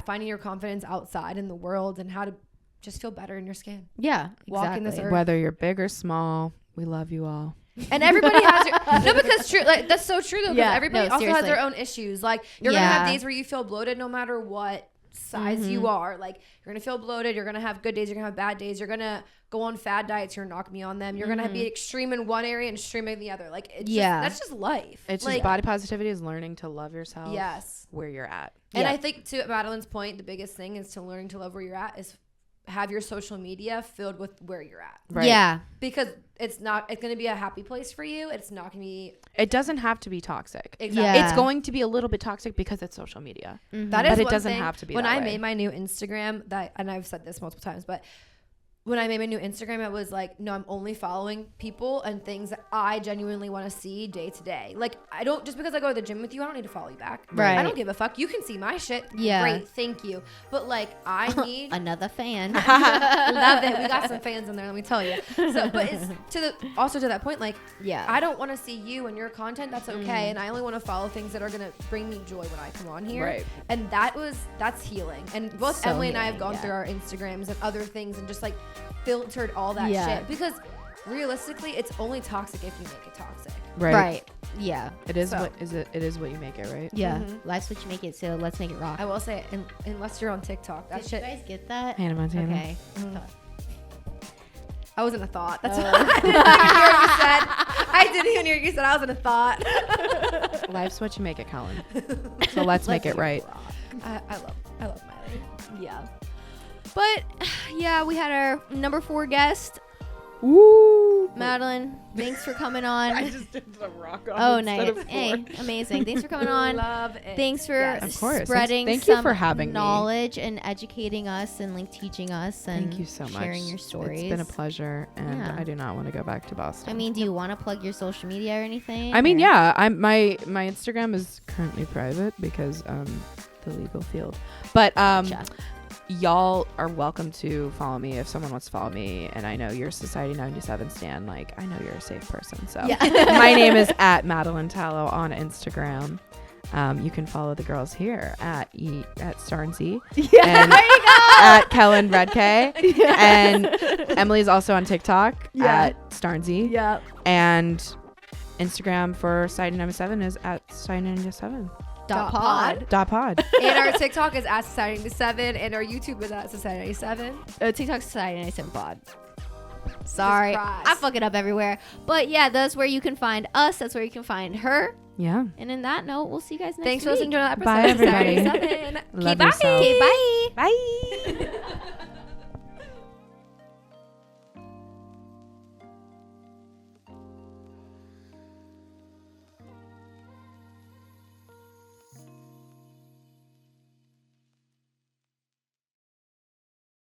finding your confidence outside in the world and how to just feel better in your skin. Yeah, walk in this earth. Whether you're big or small, we love you all. And everybody has because true, like that's so true though, because everybody also has their own issues. Like you're gonna have days where you feel bloated no matter what size you are. Like you're gonna feel bloated, you're gonna have good days, you're gonna have bad days, you're gonna go on fad diets, you're knock me on them, you're gonna be extreme in one area and extreme in the other. Like it's that's just life. It's like, just body positivity is learning to love yourself where you're at. And I think to Madeline's point, the biggest thing is to learning to love where you're at is have your social media filled with where you're at. Right. Yeah. Because it's going to be a happy place for you. It's not going to be. It doesn't have to be toxic. Exactly. Yeah. It's going to be a little bit toxic because it's social media. That is but it doesn't have to be. When I made my new Instagram, and I've said this multiple times, but when I made my new Instagram, it was like, no, I'm only following people and things that I genuinely want to see day to day. Like, I don't, just because I go to the gym with you, I don't need to follow you back. Right. I don't give a fuck. You can see my shit. Yeah. Great. Thank you. But like, I need another fan. Love it. We got some fans in there, let me tell you. So, but it's also to that point, like, I don't want to see you and your content. That's okay. And I only want to follow things that are going to bring me joy when I come on here. Right. And that's healing. And both so Emily and I have gone through our Instagrams and other things and just like filtered all that shit, because realistically it's only toxic if you make it toxic. Right. Yeah. It is what you make it, right? Yeah. Life's what you make it, so let's make it rock. I will say, unless you're on TikTok, that shit. Did you guys get that? Hannah Montana. Okay. I was in a thought. That's what I didn't even hear what you said. I didn't even hear what you said. I was in a thought. Life's what you make it, Colin. So let's make it right. I love Miley. Yeah. But yeah, we had our number 4 guest. Ooh, Madeline, thanks for coming on. I just did the rock on. Oh, nice. Hey, amazing. Thanks for coming on. Love it. Thanks for spreading Thank some you for having knowledge and educating us and like teaching us and thank you so much. Sharing your stories. It's been a pleasure, and I do not want to go back to Boston. I mean, do you want to plug your social media or anything? I mean, my Instagram is currently private because the legal field, but y'all are welcome to follow me if someone wants to follow me, and I know you're Society 97 stan, like I know you're a safe person, so my name is at Madeline Tallow on Instagram. You can follow the girls here at Starnsy and at Kellen Redk, and Emily's also on TikTok at Starnsy, and Instagram for Society 97 is at Society 97. .pod. And our TikTok is at Society 97, and our YouTube is at Society 97. TikTok Society 97 pod. Sorry, Surprise. I fuck it up everywhere. But yeah, that's where you can find us. That's where you can find her. Yeah. And in that note, we'll see you guys next week. Thanks for listening to another episode. Bye, everybody. Keep Love bye. yourself. Okay, bye. Bye.